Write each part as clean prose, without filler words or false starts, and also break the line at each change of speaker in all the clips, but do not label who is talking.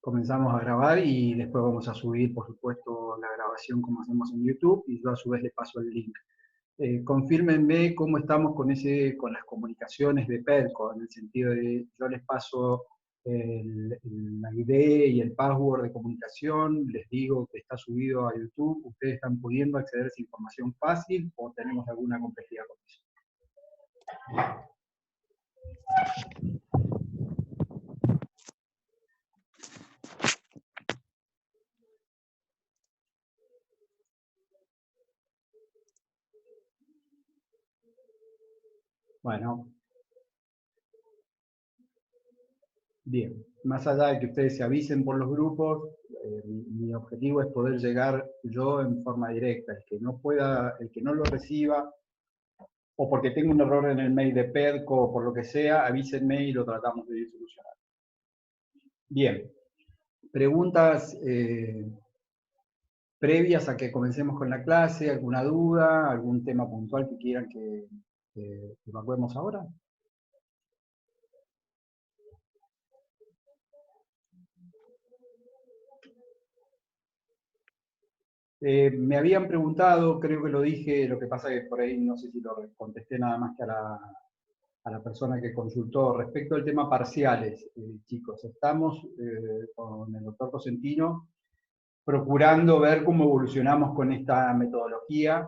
comenzamos a grabar y después vamos a subir, por supuesto, la grabación como hacemos en YouTube y yo a su vez le paso el link. Confírmenme cómo estamos con las comunicaciones de Perco, en el sentido de yo les paso la ID y el password de comunicación, les digo que está subido a YouTube, ustedes están pudiendo acceder a esa información fácil o tenemos alguna complejidad con eso. Bueno, bien, más allá de que ustedes se avisen por los grupos, mi objetivo es poder llegar yo en forma directa. El que no pueda, el que no lo reciba, o porque tengo un error en el mail de PEDCO o por lo que sea, avísenme y lo tratamos de solucionar. Bien, preguntas previas a que comencemos con la clase, alguna duda, algún tema puntual que quieran que evacuemos ahora. Me habían preguntado, creo que lo dije, lo que pasa es que por ahí no sé si lo contesté nada más que a la persona que consultó respecto al tema parciales. Chicos, estamos con el doctor Cosentino procurando ver cómo evolucionamos con esta metodología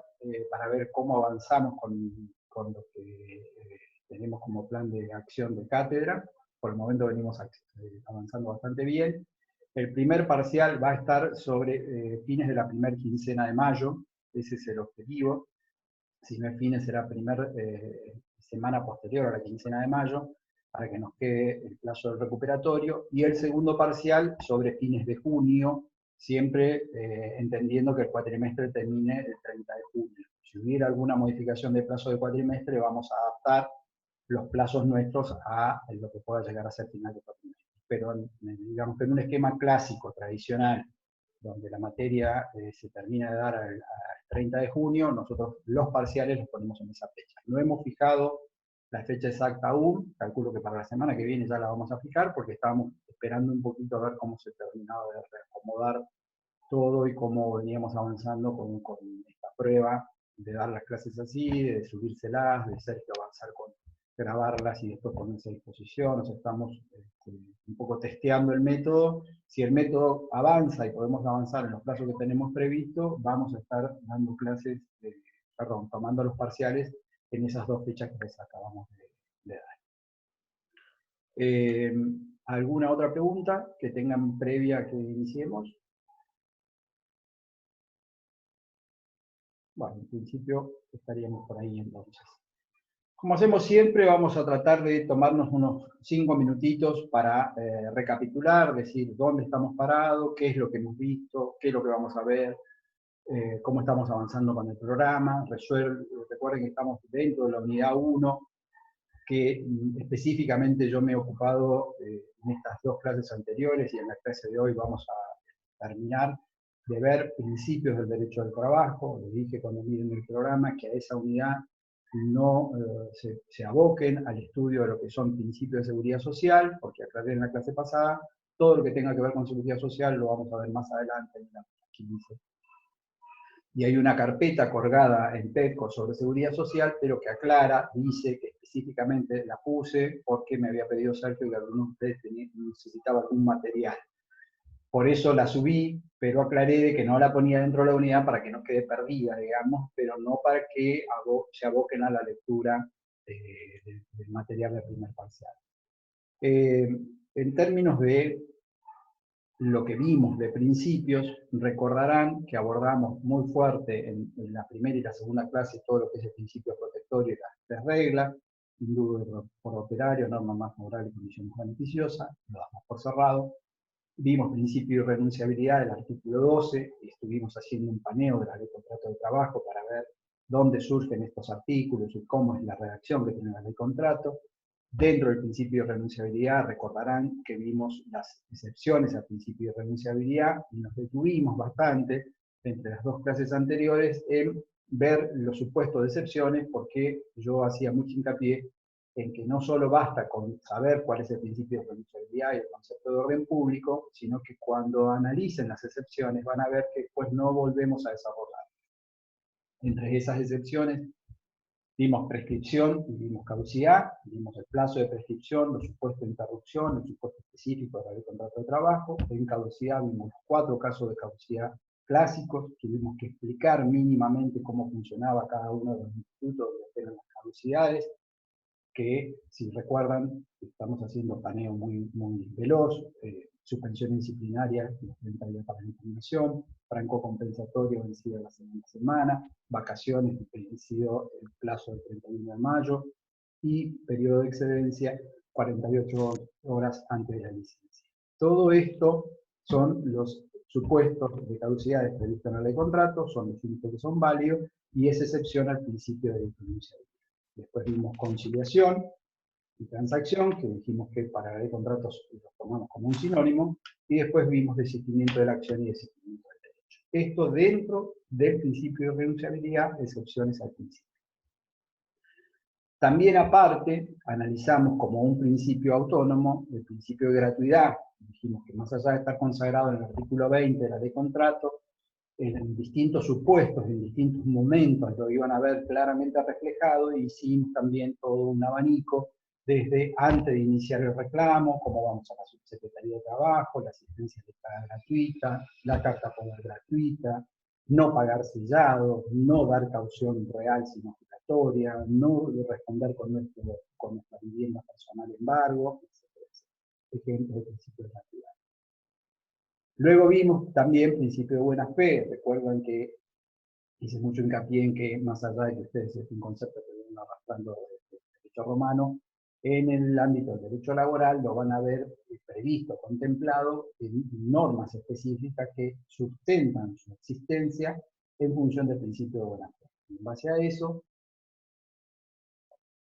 para ver cómo avanzamos con lo que tenemos como plan de acción de cátedra. Por el momento venimos avanzando bastante bien. El primer parcial va a estar sobre fines de la primera quincena de mayo, ese es el objetivo. Si no es fines, será primera semana posterior a la quincena de mayo, para que nos quede el plazo del recuperatorio. Y el segundo parcial sobre fines de junio, siempre entendiendo que el cuatrimestre termine el 30 de junio. Si hubiera alguna modificación de plazo de cuatrimestre, vamos a adaptar los plazos nuestros a lo que pueda llegar a ser final de cuatrimestre. Pero digamos que en un esquema clásico, tradicional, donde la materia se termina de dar al 30 de junio, nosotros los parciales los ponemos en esa fecha. No hemos fijado la fecha exacta aún, calculo que para la semana que viene ya la vamos a fijar, porque estábamos esperando un poquito a ver cómo se terminaba de reacomodar todo y cómo veníamos avanzando con esta prueba de dar las clases así, de subírselas, de Sergio avanzar con grabarlas y después ponerse a disposición. O sea, estamos un poco testeando el método. Si el método avanza y podemos avanzar en los plazos que tenemos previsto, vamos a estar dando clases, tomando los parciales en esas dos fechas que les acabamos de dar. ¿Alguna otra pregunta que tengan previa a que iniciemos? Bueno, en principio estaríamos por ahí entonces. Como hacemos siempre, vamos a tratar de tomarnos unos 5 minutitos para recapitular, decir dónde estamos parados, qué es lo que hemos visto, qué es lo que vamos a ver, cómo estamos avanzando con el programa. Recuerden que estamos dentro de la unidad 1, que específicamente yo me he ocupado en estas dos clases anteriores y en la clase de hoy vamos a terminar de ver principios del derecho al trabajo. Les dije cuando miren el programa que a esa unidad no se aboquen al estudio de lo que son principios de seguridad social, porque aclaré en la clase pasada, todo lo que tenga que ver con seguridad social lo vamos a ver más adelante en la 15. Y hay una carpeta colgada en PEDCO sobre seguridad social, pero que aclara, dice que específicamente la puse porque me había pedido Sergio que algunos de ustedes necesitaban algún material. Por eso la subí, pero aclaré de que no la ponía dentro de la unidad para que no quede perdida, digamos, pero no para que se aboquen a la lectura del material del primer parcial. En términos de lo que vimos de principios, recordarán que abordamos muy fuerte en la primera y la segunda clase todo lo que es el principio protectorio y las tres reglas, indulto por operario, norma más moral y condiciones beneficiosas, lo damos por cerrado. Vimos principio de renunciabilidad del artículo 12, y estuvimos haciendo un paneo de la ley de contrato de trabajo para ver dónde surgen estos artículos y cómo es la redacción que tiene la ley de contrato. Dentro del principio de renunciabilidad, recordarán que vimos las excepciones al principio de renunciabilidad y nos detuvimos bastante entre las dos clases anteriores en ver los supuestos de excepciones, porque yo hacía mucho hincapié en que no solo basta con saber cuál es el principio de renunciabilidad y el concepto de orden público, sino que cuando analicen las excepciones van a ver que después no volvemos a desarrollar. Entre esas excepciones vimos prescripción y vimos caducidad, vimos el plazo de prescripción, los supuestos de interrupción, el supuesto específico de la ley de contrato de trabajo. En caducidad vimos los 4 casos de caducidad clásicos, tuvimos que explicar mínimamente cómo funcionaba cada uno de los institutos donde eran las caducidades, que si recuerdan, estamos haciendo paneo muy veloz, suspensión disciplinaria, los 30 días para la impugnación, franco compensatorio vencido la segunda semana, vacaciones vencido el plazo del 31 de mayo, y periodo de excedencia 48 horas antes de la licencia. Todo esto son los supuestos de caducidades previstos en la ley de contrato, son los únicos que son válidos, y es excepción al principio de diferenciabilidad. Después vimos conciliación y transacción, que dijimos que para la ley de contratos lo tomamos como un sinónimo, y después vimos desistimiento de la acción y desistimiento del derecho. Esto dentro del principio de renunciabilidad, excepciones al principio. También aparte, analizamos como un principio autónomo el principio de gratuidad. Dijimos que más allá de estar consagrado en el artículo 20 de la ley de contrato, en distintos supuestos, en distintos momentos, lo iban a ver claramente reflejado, y hicimos también todo un abanico, desde antes de iniciar el reclamo, cómo vamos a la subsecretaría de Trabajo, la asistencia de paga gratuita, la carta poder gratuita, no pagar sellado, no dar caución real sino obligatoria, no responder con nuestra vivienda personal embargo, etc. Ejemplo del principio de gratuidad. Luego vimos también principio de buena fe. Recuerdan que hice mucho hincapié en que, más allá de que ustedes es un concepto que vienen arrastrando del derecho romano, en el ámbito del derecho laboral lo van a ver previsto, contemplado en normas específicas que sustentan su existencia en función del principio de buena fe. En base a eso,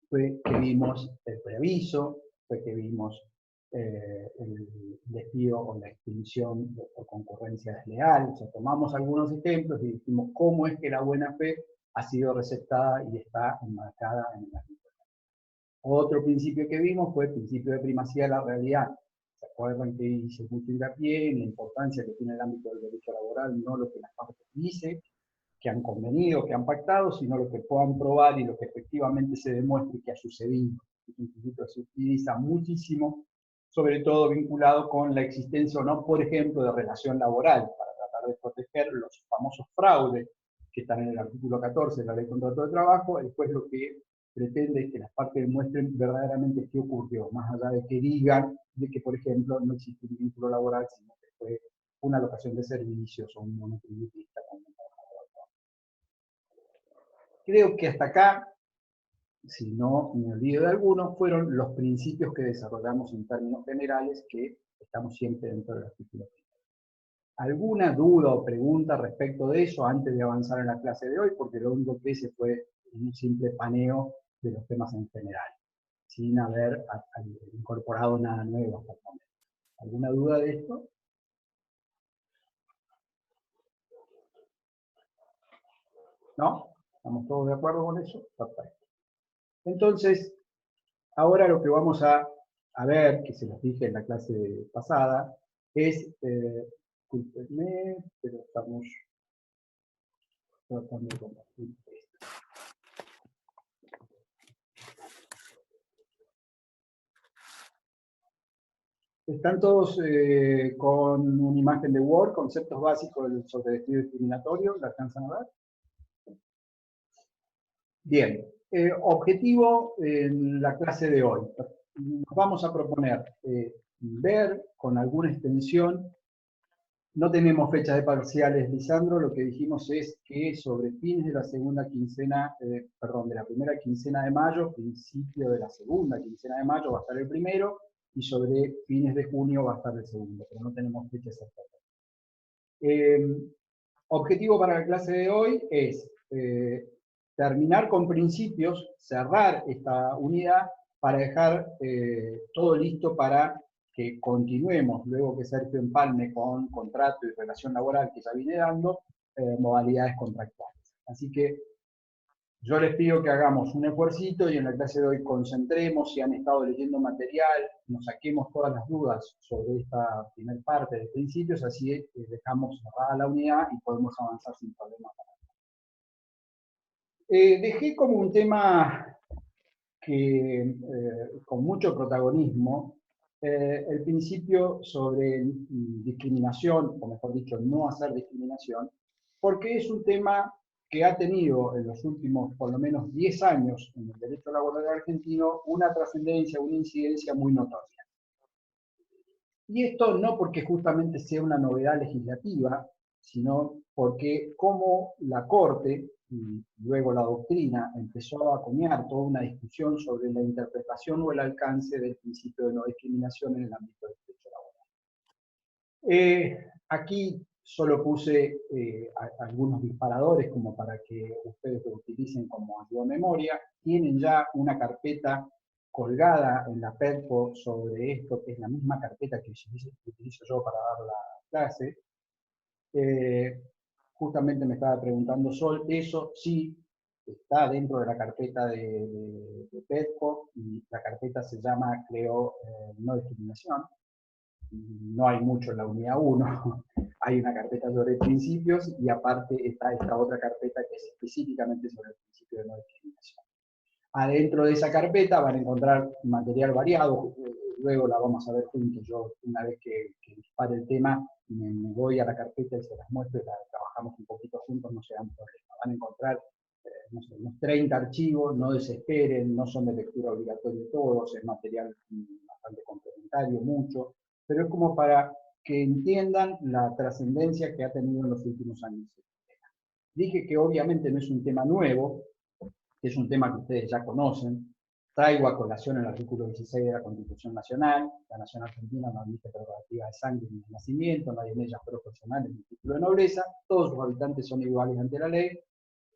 fue que vimos el preaviso, fue que vimos el despido o la extinción por concurrencia desleal. O sea, tomamos algunos ejemplos y dijimos cómo es que la buena fe ha sido receptada y está enmarcada en el ámbito. Otro principio que vimos fue el principio de primacía de la realidad. ¿Se acuerdan que hice mucho hincapié en la importancia que tiene el ámbito del derecho laboral, no lo que las partes dicen, que han convenido, que han pactado, sino lo que puedan probar y lo que efectivamente se demuestre que ha sucedido? Es un principio que se utiliza muchísimo, sobre todo vinculado con la existencia o no, por ejemplo, de relación laboral, para tratar de proteger los famosos fraudes que están en el artículo 14 de la Ley de Contrato de Trabajo. Después lo que pretende es que las partes demuestren verdaderamente qué ocurrió, más allá de que digan de que, por ejemplo, no existe un vínculo laboral, sino que fue una locación de servicios o un monotributista con un trabajador. Creo que hasta acá, si no me olvido de alguno, fueron los principios que desarrollamos en términos generales, que estamos siempre dentro del artículo 30. ¿Alguna duda o pregunta respecto de eso antes de avanzar en la clase de hoy? Porque lo único que hice fue un simple paneo de los temas en general, sin haber incorporado nada nuevo hasta el momento. ¿Alguna duda de esto? ¿No? ¿Estamos todos de acuerdo con eso? Perfecto. Entonces, ahora lo que vamos a ver, que se los dije en la clase pasada, es, discúlpenme, pero estamos tratando de compartir esto. Están todos con una imagen de Word, conceptos básicos sobre despido discriminatorio, ¿la alcanzan a ver? Bien, objetivo en la clase de hoy. Nos vamos a proponer ver con alguna extensión. No tenemos fecha de parciales, Lisandro. Lo que dijimos es que sobre fines de la segunda quincena, perdón, de la primera quincena de mayo, principio de la segunda quincena de mayo va a estar el primero, y sobre fines de junio va a estar el segundo, pero no tenemos fecha exacta. Objetivo para la clase de hoy es terminar con principios, cerrar esta unidad para dejar todo listo para que continuemos, luego que Sergio empalme con contrato y relación laboral que ya viene dando, modalidades contractuales. Así que Yo les pido que hagamos un esfuercito y en la clase de hoy concentremos, si han estado leyendo material, nos saquemos todas las dudas sobre esta primera parte de principios, así dejamos cerrada la unidad y podemos avanzar sin problema. Dejé como un tema que con mucho protagonismo el principio sobre discriminación, o mejor dicho, no hacer discriminación, porque es un tema que ha tenido en los últimos, por lo menos 10 años, en el derecho laboral argentino, una trascendencia, una incidencia muy notoria. Y esto no porque justamente sea una novedad legislativa, sino porque como la Corte y luego la doctrina empezó a acuñar toda una discusión sobre la interpretación o el alcance del principio de no discriminación en el ámbito del derecho laboral. Aquí solo puse algunos disparadores como para que ustedes lo utilicen como ayuda a memoria. Tienen ya una carpeta colgada en la PEDCO sobre esto, que es la misma carpeta que utilizo yo para dar la clase. Justamente me estaba preguntando Sol, eso sí está dentro de la carpeta de PEDCO, y la carpeta se llama, creo, no discriminación. No hay mucho en la unidad 1, hay una carpeta sobre principios y aparte está esta otra carpeta que es específicamente sobre el principio de no discriminación. Adentro de esa carpeta van a encontrar material variado, luego la vamos a ver juntos. Yo, una vez que dispare el tema, me voy a la carpeta y se las muestro y la trabajamos un poquito juntos, no se dan problema. Van a encontrar no sé, unos 30 archivos, no desesperen, no son de lectura obligatoria todos, es material bastante complementario, mucho, pero es como para que entiendan la trascendencia que ha tenido en los últimos años. Dije que obviamente no es un tema nuevo, que es un tema que ustedes ya conocen. Traigo a colación el artículo 16 de la Constitución Nacional. La nación argentina no admite prerrogativa de sangre ni de nacimiento, no hay en ella fuero personal ni título de nobleza, todos sus habitantes son iguales ante la ley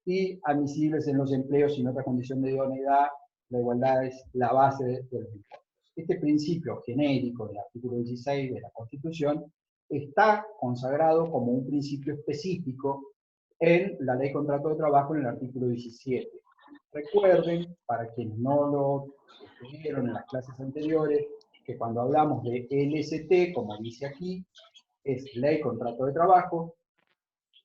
y admisibles en los empleos sin otra condición de idoneidad. La igualdad es la base de los impuestos. Este principio genérico del artículo 16 de la Constitución está consagrado como un principio específico en la Ley de Contrato de Trabajo en el artículo 17. Recuerden, para quienes no lo estuvieron en las clases anteriores, que cuando hablamos de LST, como dice aquí, es Ley Contrato de Trabajo,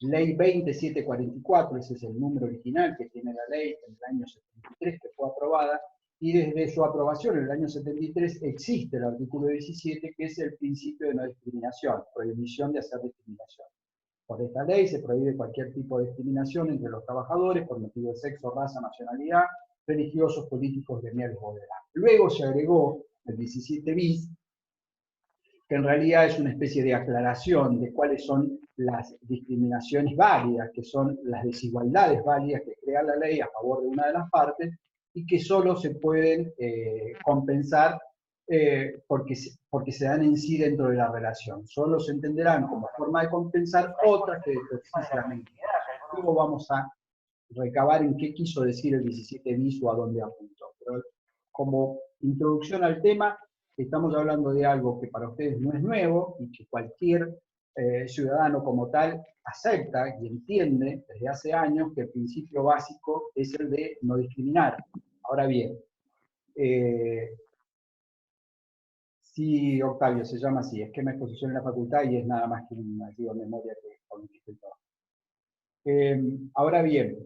Ley 20744, ese es el número original que tiene la ley en el año 73, que fue aprobada, y desde su aprobación en el año 73 existe el artículo 17, que es el principio de no discriminación, prohibición de hacer discriminación. Por esta ley se prohíbe cualquier tipo de discriminación entre los trabajadores por motivo de sexo, raza, nacionalidad, religiosos, políticos, gremiales o de edad. Luego se agregó el 17 bis, que en realidad es una especie de aclaración de cuáles son las discriminaciones válidas, que son las desigualdades válidas que crea la ley a favor de una de las partes y que solo se pueden compensar porque se dan en sí dentro de la relación. Solo se entenderán como forma de compensar otras que precisa la mentira. Luego vamos a recabar en qué quiso decir el 17 bis o a dónde apuntó. Pero como introducción al tema, estamos hablando de algo que para ustedes no es nuevo y que cualquier ciudadano como tal acepta y entiende desde hace años que el principio básico es el de no discriminar. Ahora bien, sí, Octavio, se llama así, esquema de exposición en la facultad y es nada más que un archivo de memoria que con el que estoy trabajando. Ahora bien,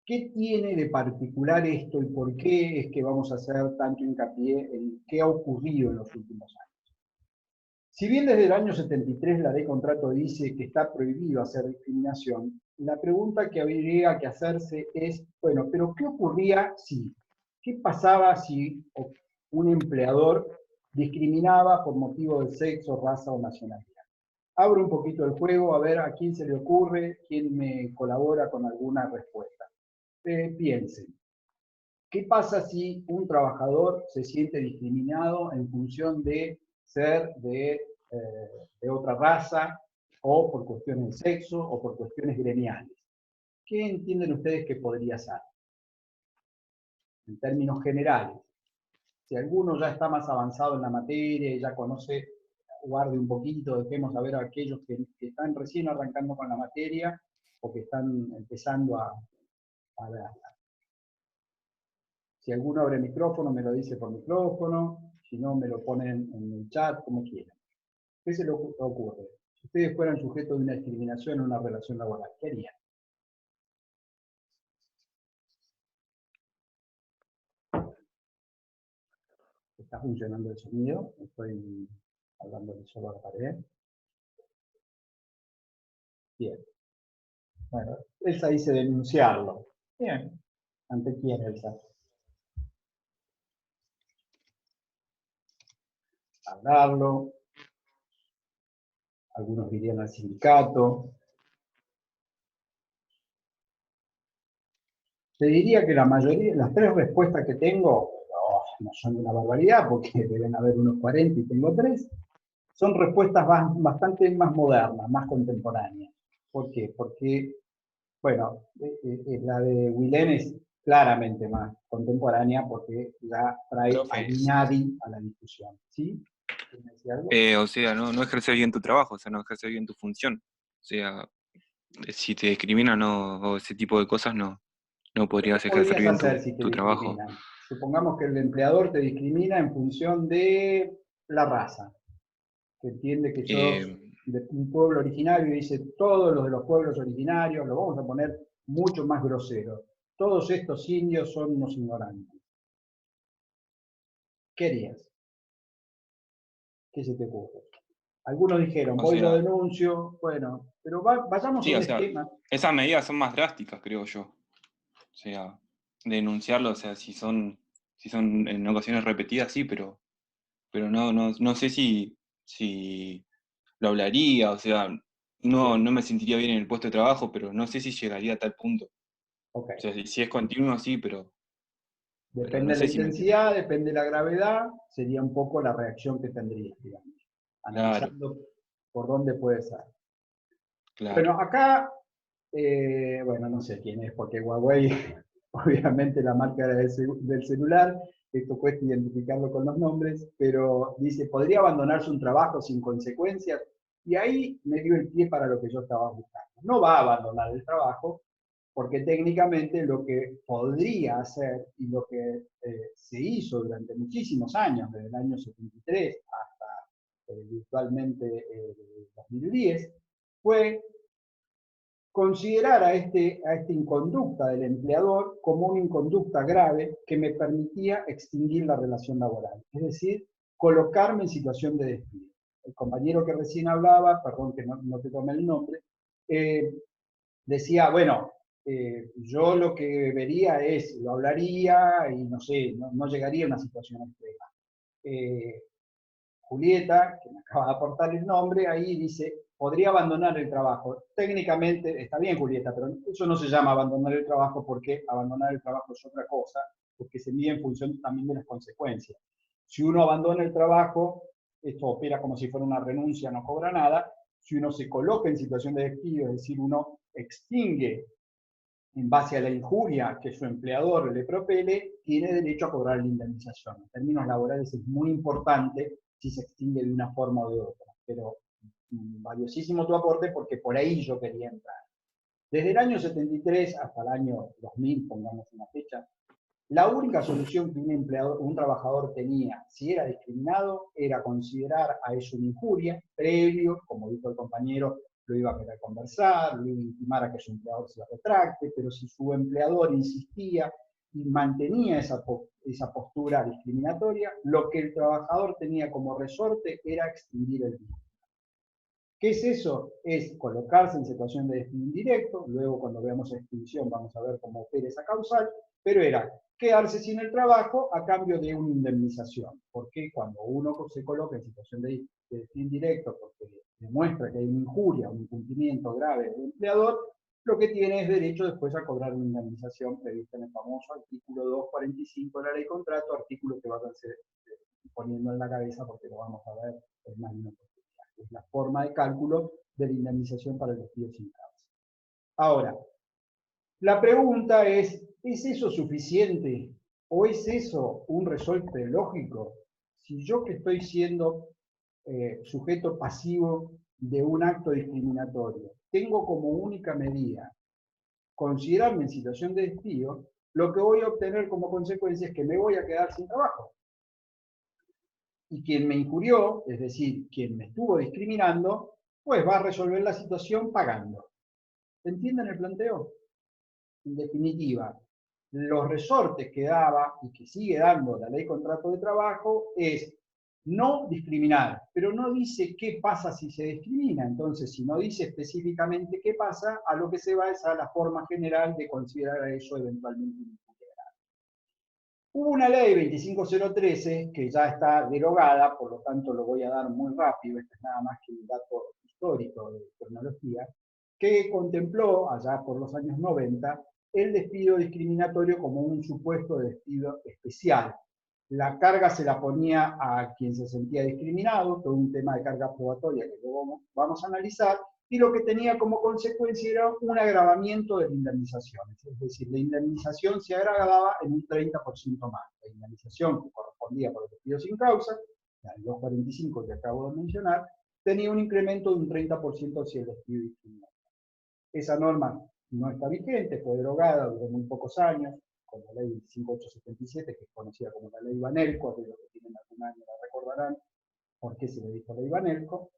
¿qué tiene de particular esto y por qué es que vamos a hacer tanto hincapié en qué ha ocurrido en los últimos años? Si bien desde el año 73 la ley de contrato dice que está prohibido hacer discriminación, la pregunta que habría que hacerse es, bueno, pero ¿qué ocurría si? ¿Qué pasaba si un empleador discriminaba por motivo de sexo, raza o nacionalidad? Abro un poquito el juego a ver a quién se le ocurre, quién me colabora con alguna respuesta. Piensen, ¿qué pasa si un trabajador se siente discriminado en función de ser de otra raza, o por cuestiones de sexo, o por cuestiones gremiales? ¿Qué entienden ustedes que podría ser? En términos generales. Si alguno ya está más avanzado en la materia y ya conoce, guarde un poquito, dejemos a ver a aquellos que están recién arrancando con la materia o que están empezando a a ver. Si alguno abre micrófono, me lo dice por micrófono, si no, me lo ponen en el chat, como quieran. ¿Qué se les ocurre? Si ustedes fueran sujetos de una discriminación en una relación laboral, ¿qué harían? ¿Está funcionando el sonido? Estoy hablando solo a la pared. Bien. Bueno, Elsa dice denunciarlo. Bien. ¿Ante quién, Elsa? Hablarlo. Algunos dirían al sindicato. Te diría que la mayoría, las tres respuestas que tengo, no son una barbaridad, porque deben haber unos 40 y tengo tres, son respuestas bastante más modernas, más contemporáneas. ¿Por qué? Porque, bueno, la de Wilén es claramente más contemporánea porque ya trae al
Profes.
INADI a la discusión. ¿Sí? ¿Me decía algo?
O sea, no ejercer bien tu trabajo, o sea, no ejercer bien tu función. O sea, si te discriminan o ese tipo de cosas, no
¿Qué
podrías ejercer
podrías
bien
hacer si te
tu trabajo.
discriminan? Supongamos que el empleador te discrimina en función de la raza, que entiende que sos
Eh,
de un pueblo originario y dice todos los de los pueblos originarios, lo vamos a poner mucho más grosero. Todos estos indios son unos ignorantes. ¿Qué harías? ¿Qué se te ocurre? Algunos dijeron,
o
voy y lo
sea,
denuncio, bueno, pero vayamos a
sí,
un
o sea,
esquema.
esas medidas son más drásticas, creo yo. O sea, denunciarlo, o sea, si son en ocasiones repetidas, sí, pero no sé si lo hablaría, o sea,
Bien,
no me sentiría bien en el puesto de trabajo, pero no sé si llegaría a tal punto.
ok.
O sea, si es continuo, sí, pero
Depende
no
de la
sé si me sentiría.
intensidad, depende de la gravedad, sería un poco la reacción que tendrías, digamos,
Claro,
analizando por dónde puede ser.
claro.
Bueno, acá, bueno, no sé quién es, porque Huawei, obviamente la marca del celular, esto cuesta identificarlo con los nombres, pero dice, podría abandonarse un trabajo sin consecuencias, y ahí me dio el pie para lo que yo estaba buscando. No va a abandonar el trabajo, porque técnicamente lo que podría hacer y lo que se hizo durante muchísimos años, desde el año 73 hasta virtualmente el 2010, fue considerar a esta inconducta del empleador como una inconducta grave que me permitía extinguir la relación laboral, es decir, colocarme en situación de despido. El compañero que recién hablaba, perdón que no te tome el nombre, eh, decía, bueno, yo lo que vería es, lo hablaría y no sé, no llegaría a una situación extrema. Eh, Julieta, que me acaba de aportar el nombre, ahí dice, podría abandonar el trabajo. Técnicamente, está bien Julieta, pero eso no se llama abandonar el trabajo porque abandonar el trabajo es otra cosa, porque se mide en función también de las consecuencias. Si uno abandona el trabajo, esto opera como si fuera una renuncia, no cobra nada. Si uno se coloca en situación de despido, es decir, uno extingue en base a la injuria que su empleador le propele, tiene derecho a cobrar la indemnización. En términos laborales es muy importante si se extingue de una forma o de otra, pero valiosísimo tu aporte porque por ahí yo quería entrar. Desde el año 73 hasta el año 2000, pongamos una fecha, la única solución que un trabajador tenía si era discriminado era considerar a eso una injuria, previo, como dijo el compañero, lo iba a querer conversar, lo iba a intimar a que su empleador se retracte, pero si su empleador insistía y mantenía esa postura discriminatoria, lo que el trabajador tenía como resorte era extinguir el vínculo. ¿Qué es eso? Es colocarse en situación de despido indirecto, luego cuando veamos extinción vamos a ver cómo opera esa causal, pero era quedarse sin el trabajo a cambio de una indemnización, porque cuando uno se coloca en situación de despido indirecto porque demuestra que hay una injuria, un incumplimiento grave del empleador, lo que tiene es derecho después a cobrar una indemnización prevista en el famoso artículo 245 de la ley de contrato, artículo que va a ser poniendo en la cabeza porque lo vamos a ver en más minutos. Es la forma de cálculo de la indemnización para el despido sin causa. Ahora, la pregunta ¿es eso suficiente o es eso un resorte lógico? Si yo que estoy siendo sujeto pasivo de un acto discriminatorio, tengo como única medida considerarme en situación de despido, lo que voy a obtener como consecuencia es que me voy a quedar sin trabajo. Y quien me injurió, es decir, quien me estuvo discriminando, pues va a resolver la situación pagando. ¿Entienden el planteo? En definitiva, los resortes que daba y que sigue dando la ley de contrato de trabajo es no discriminar, pero no dice qué pasa si se discrimina. Entonces, si no dice específicamente qué pasa, a lo que se va es a la forma general de considerar a eso eventualmente injusto. Hubo una ley 25013 que ya está derogada, por lo tanto lo voy a dar muy rápido, este es nada más que un dato histórico de tecnología, que contempló, allá por los años 90, el despido discriminatorio como un supuesto de despido especial. La carga se la ponía a quien se sentía discriminado, todo un tema de carga probatoria que luego vamos a analizar, y lo que tenía como consecuencia era un agravamiento de las indemnizaciones, es decir, la indemnización se agravaba en un 30% más. La indemnización que correspondía por el despido sin causa, la del 245 que acabo de mencionar, tenía un incremento de un 30% hacia el despido discriminatorio. Esa norma no está vigente, fue derogada, duró muy pocos años, con la ley 5877, que es conocida como la ley Banelco, aquellos que tienen algún año la recordarán por qué se le dijo ley Banelco.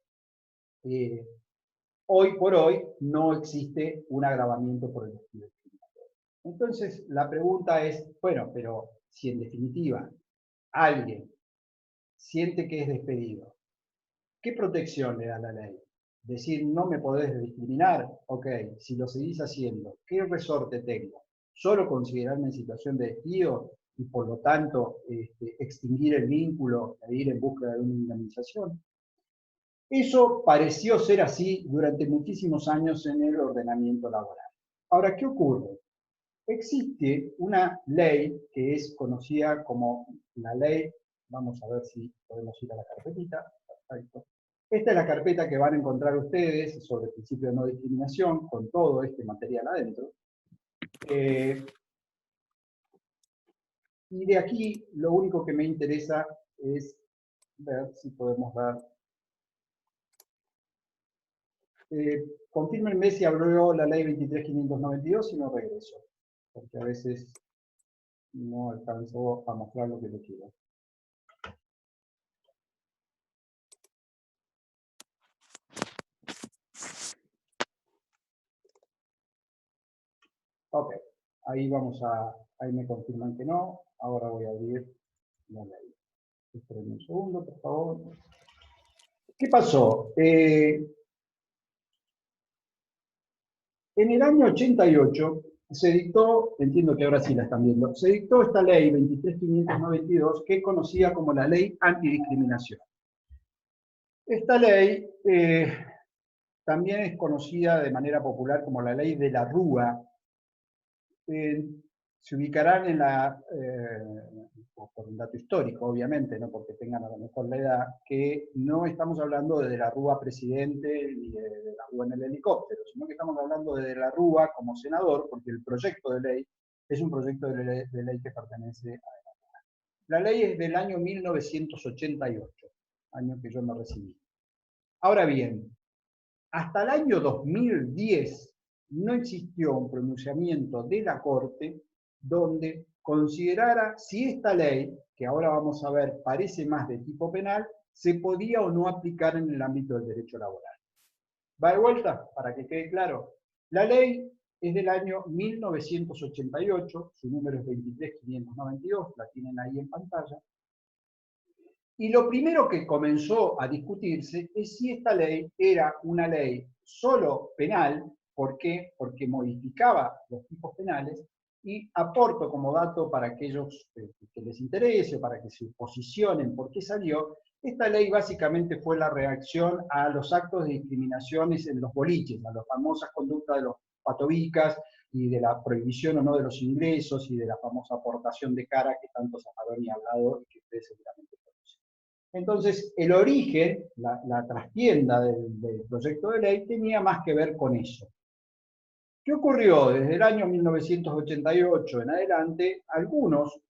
Hoy por hoy no existe un agravamiento por el despido discriminatorio. Entonces, la pregunta es, bueno, pero si en definitiva alguien siente que es despedido, ¿qué protección le da la ley? Decir, no me podés discriminar, ok, si lo seguís haciendo, ¿qué resorte tengo? ¿Solo considerarme en situación de despido y por lo tanto extinguir el vínculo e ir en búsqueda de una indemnización? Eso pareció ser así durante muchísimos años en el ordenamiento laboral. Ahora, ¿qué ocurre? Existe una ley que es conocida como la ley, vamos a ver si podemos ir a la carpetita, perfecto. Esta es la carpeta que van a encontrar ustedes sobre el principio de no discriminación, con todo este material adentro. Y de aquí lo único que me interesa es ver si podemos dar. Confírmenme si abrió la ley 23.592 y no regreso, porque a veces no alcanzo a mostrar lo que le quiero. Ok, ahí ahí me confirman que no, ahora voy a abrir la ley. Esperen un segundo, por favor. ¿Qué pasó? En el año 88 se dictó, entiendo que ahora sí la están viendo, se dictó esta ley 23.592 que es conocida como la ley antidiscriminación. Esta ley también es conocida de manera popular como la ley de la Rúa. Se ubicarán en por un dato histórico, obviamente, no porque tengan a lo mejor la edad, que no estamos hablando de la Rúa presidente ni de la Rúa en el helicóptero, sino que estamos hablando de la Rúa como senador, porque el proyecto de ley es un proyecto de ley que pertenece a la Rúa. La ley es del año 1988, año que yo me recibí. Ahora bien, hasta el año 2010 no existió un pronunciamiento de la Corte donde considerara si esta ley, que ahora vamos a ver parece más de tipo penal, se podía o no aplicar en el ámbito del derecho laboral. ¿Va de vuelta? Para que quede claro. La ley es del año 1988, su número es 23.592, la tienen ahí en pantalla. Y lo primero que comenzó a discutirse es si esta ley era una ley solo penal. ¿Por qué? Porque modificaba los tipos penales. Y aporto como dato para aquellos que les interese, para que se posicionen por qué salió, esta ley básicamente fue la reacción a los actos de discriminaciones en los boliches, a las famosas conductas de los patobicas y de la prohibición o no de los ingresos y de la famosa aportación de cara que tanto Zaffaroni ha hablado y que ustedes seguramente conocen. Entonces, el origen, la trastienda del proyecto de ley tenía más que ver con eso. ¿Qué ocurrió? Desde el año 1988 en adelante, algunos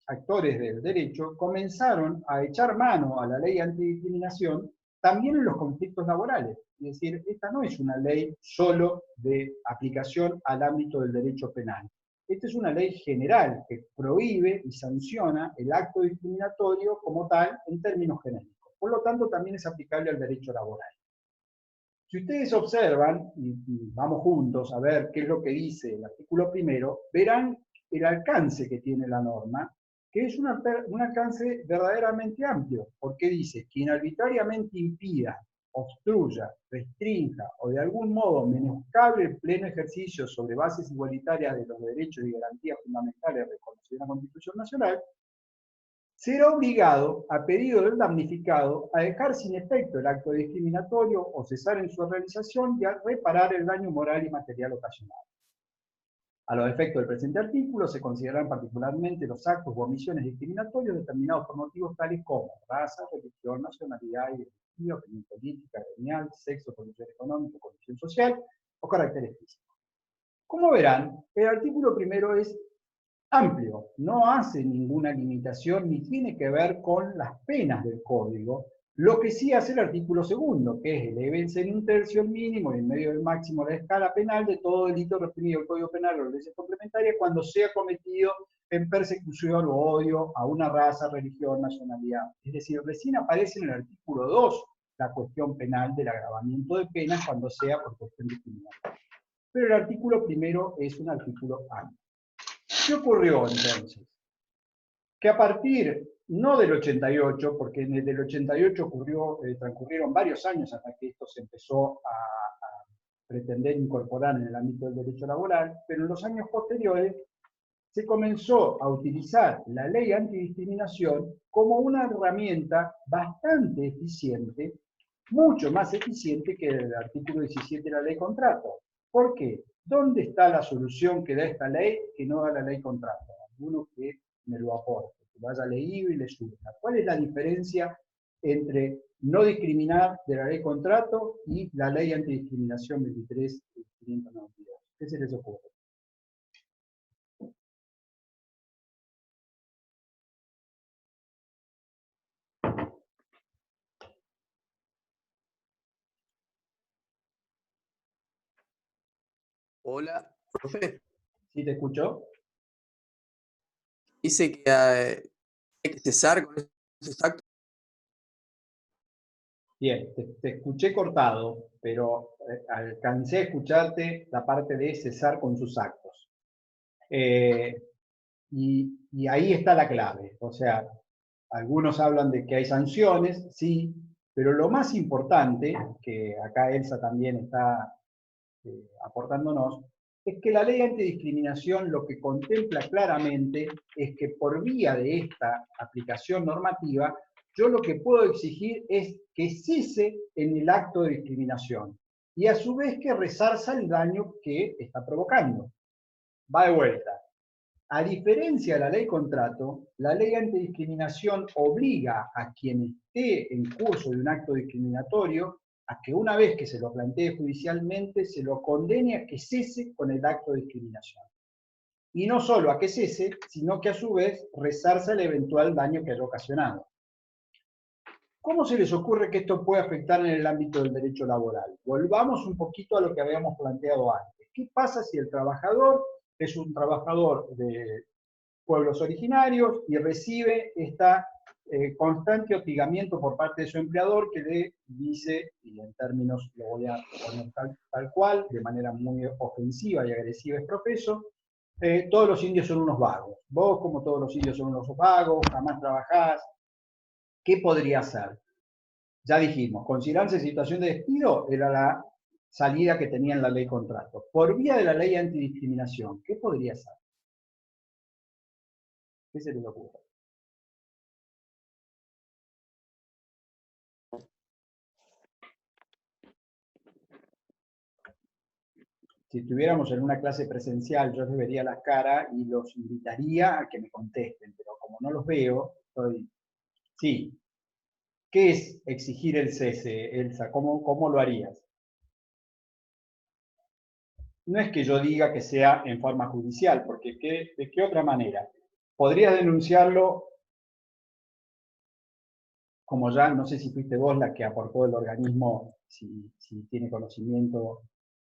actores del derecho comenzaron a echar mano a la ley antidiscriminación también en los conflictos laborales. Es decir, esta no es una ley solo de aplicación al ámbito del derecho penal. Esta es una ley general que prohíbe y sanciona el acto discriminatorio como tal en términos genéricos. Por lo tanto, también es aplicable al derecho laboral. Si ustedes observan, y vamos juntos a ver qué es lo que dice el artículo primero, verán el alcance que tiene la norma, que es un alcance verdaderamente amplio, porque dice, quien arbitrariamente impida, obstruya, restrinja o de algún modo menoscabe el pleno ejercicio sobre bases igualitarias de los derechos y garantías fundamentales reconocidos en la Constitución Nacional, será obligado, a pedido del damnificado, a dejar sin efecto el acto discriminatorio o cesar en su realización y a reparar el daño moral y material ocasionado. A los efectos del presente artículo se consideran particularmente los actos o omisiones discriminatorios determinados por motivos tales como raza, religión, nacionalidad, ideología, opinión política, gremial, sexo, condición económica, condición social o caracteres físicos. Como verán, el artículo primero es amplio, no hace ninguna limitación ni tiene que ver con las penas del código, lo que sí hace el artículo segundo, que es elevense en un tercio el mínimo y en medio del máximo la escala penal de todo delito reprimido del Código Penal o leyes complementarias cuando sea cometido en persecución o odio a una raza, religión, nacionalidad. Es decir, recién aparece en el artículo 2 la cuestión penal del agravamiento de penas cuando sea por cuestión discriminatoria. Pero el artículo primero es un artículo amplio. ¿Qué ocurrió entonces? Que a partir, no del 88, porque en el del 88 transcurrieron varios años hasta que esto se empezó a pretender incorporar en el ámbito del derecho laboral, pero en los años posteriores se comenzó a utilizar la ley antidiscriminación como una herramienta bastante eficiente, mucho más eficiente que el artículo 17 de la ley contrato. ¿Por qué? ¿Dónde está la solución que da esta ley que no da la ley contrato? Alguno que me lo aporte, que lo haya leído y le surja. ¿Cuál es la diferencia entre no discriminar de la ley contrato y la ley antidiscriminación 23.592? ¿Qué se les ocurre?
Hola, profe.
¿Sí te escuchó?
Dice que hay que cesar con esos actos.
Bien, te escuché cortado, pero alcancé a escucharte la parte de cesar con sus actos. Y ahí está la clave. O sea, algunos hablan de que hay sanciones, sí, pero lo más importante, que acá Elsa también está aportándonos, es que la ley antidiscriminación lo que contempla claramente es que por vía de esta aplicación normativa, yo lo que puedo exigir es que cese en el acto de discriminación y a su vez que resarza el daño que está provocando. Va de vuelta. A diferencia de la ley contrato, la ley antidiscriminación obliga a quien esté en curso de un acto discriminatorio a que una vez que se lo plantee judicialmente, se lo condene a que cese con el acto de discriminación. Y no solo a que cese, sino que a su vez resarza el eventual daño que haya ocasionado. ¿Cómo se les ocurre que esto puede afectar en el ámbito del derecho laboral? Volvamos un poquito a lo que habíamos planteado antes. ¿Qué pasa si el trabajador es un trabajador de pueblos originarios y recibe esta constante hostigamiento por parte de su empleador que le dice, y en términos lo voy a poner tal cual, de manera muy ofensiva y agresiva es profeso, todos los indios son unos vagos. Vos, como todos los indios son unos vagos, jamás trabajás. ¿Qué podría hacer? Ya dijimos, considerarse situación de despido era la salida que tenía en la ley contrato. Por vía de la ley antidiscriminación, ¿qué podría ser? ¿Qué se les ocurre? Si estuviéramos en una clase presencial, yo les vería las caras y los invitaría a que me contesten, pero como no los veo, estoy... Sí. ¿Qué es exigir el cese, Elsa? ¿Cómo lo harías? No es que yo diga que sea en forma judicial, porque ¿de qué otra manera? Podrías denunciarlo como ya, no sé si fuiste vos la que aportó el organismo, si tiene conocimiento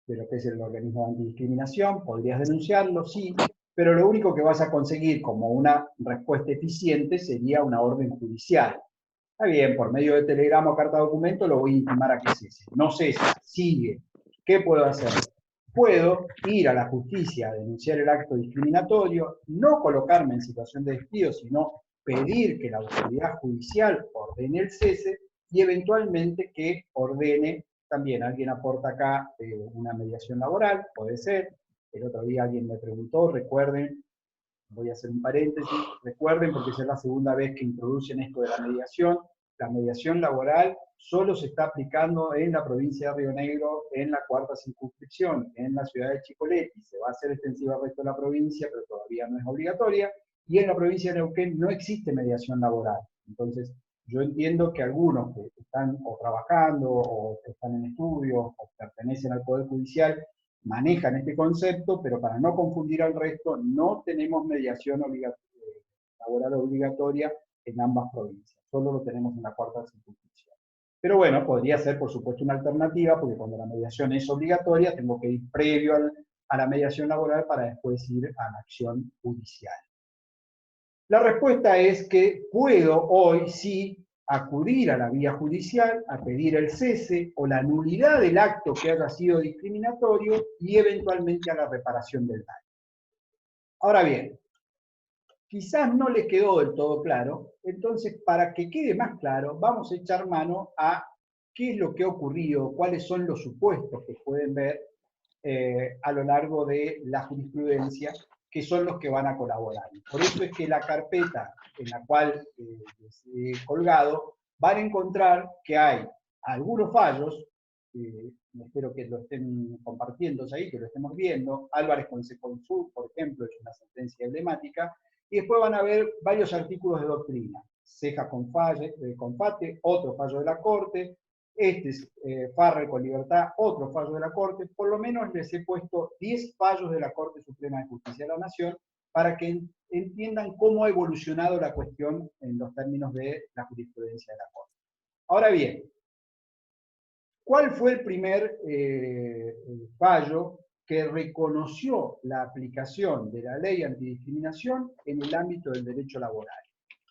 de lo que es el organismo de antidiscriminación, podrías denunciarlo, sí, pero lo único que vas a conseguir como una respuesta eficiente sería una orden judicial. Está bien, por medio de telegrama o carta documento lo voy a intimar a que cese. No cesa, sigue. ¿Qué puedo hacer? Puedo ir a la justicia a denunciar el acto discriminatorio, no colocarme en situación de despido, sino pedir que la autoridad judicial ordene el cese y eventualmente que ordene, también alguien aporta acá una mediación laboral, puede ser. El otro día alguien me preguntó, recuerden, voy a hacer un paréntesis, recuerden porque esa es la segunda vez que introducen esto de la mediación laboral solo se está aplicando en la provincia de Río Negro, en la cuarta circunscripción, en la ciudad de Chipoleti, se va a hacer extensiva al resto de la provincia, pero todavía no es obligatoria, y en la provincia de Neuquén no existe mediación laboral. Entonces, yo entiendo que algunos que están o trabajando, o que están en estudios, o pertenecen al Poder Judicial, manejan este concepto, pero para no confundir al resto, no tenemos mediación laboral obligatoria en ambas provincias, solo lo tenemos en la cuarta circunscripción. Pero bueno, podría ser por supuesto una alternativa, porque cuando la mediación es obligatoria, tengo que ir previo a la mediación laboral para después ir a la acción judicial. La respuesta es que puedo hoy sí acudir a la vía judicial a pedir el cese o la nulidad del acto que haya sido discriminatorio y eventualmente a la reparación del daño. Ahora bien, quizás no les quedó del todo claro, entonces para que quede más claro, vamos a echar mano a qué es lo que ha ocurrido, cuáles son los supuestos que pueden ver a lo largo de la jurisprudencia, que son los que van a colaborar. Por eso es que la carpeta en la cual les he colgado, van a encontrar que hay algunos fallos, espero que lo estén compartiendo ahí, que lo estemos viendo. Álvarez con Seconsud, por ejemplo, es una sentencia emblemática, y después van a ver varios artículos de doctrina. Ceja con Fate, otro fallo de la Corte, Farrell con Libertad, otro fallo de la Corte. Por lo menos les he puesto 10 fallos de la Corte Suprema de Justicia de la Nación para que entiendan cómo ha evolucionado la cuestión en los términos de la jurisprudencia de la Corte. Ahora bien, ¿cuál fue el primer fallo que reconoció la aplicación de la ley antidiscriminación en el ámbito del derecho laboral?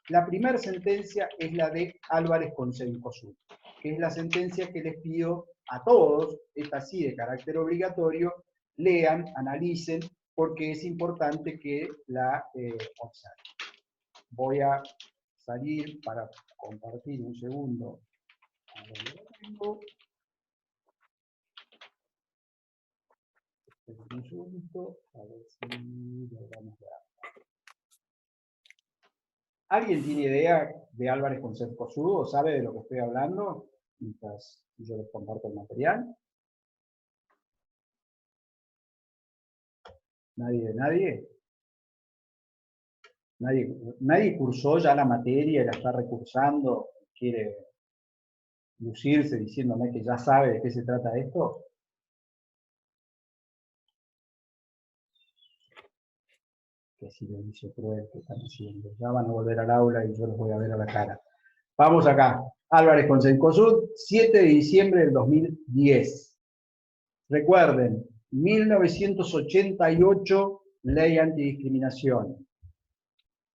La primera sentencia es la de Álvarez con Cencosud, que es la sentencia que les pido a todos, esta sí de carácter obligatorio, lean, analicen, porque es importante que la observen. Voy a salir para compartir un segundo. A ver si logramos ver. ¿Alguien tiene idea de Álvarez con Cencosud o sabe de lo que estoy hablando? Mientras yo les comparto el material. ¿Nadie? ¿Nadie cursó ya la materia y la está recursando? ¿Quiere lucirse diciéndome que ya sabe de qué se trata esto? Qué silencio cruel que están haciendo. Ya van a volver al aula y yo los voy a ver a la cara. Vamos acá. Álvarez con Cencosud, 7 de diciembre del 2010. Recuerden, 1988, ley antidiscriminación.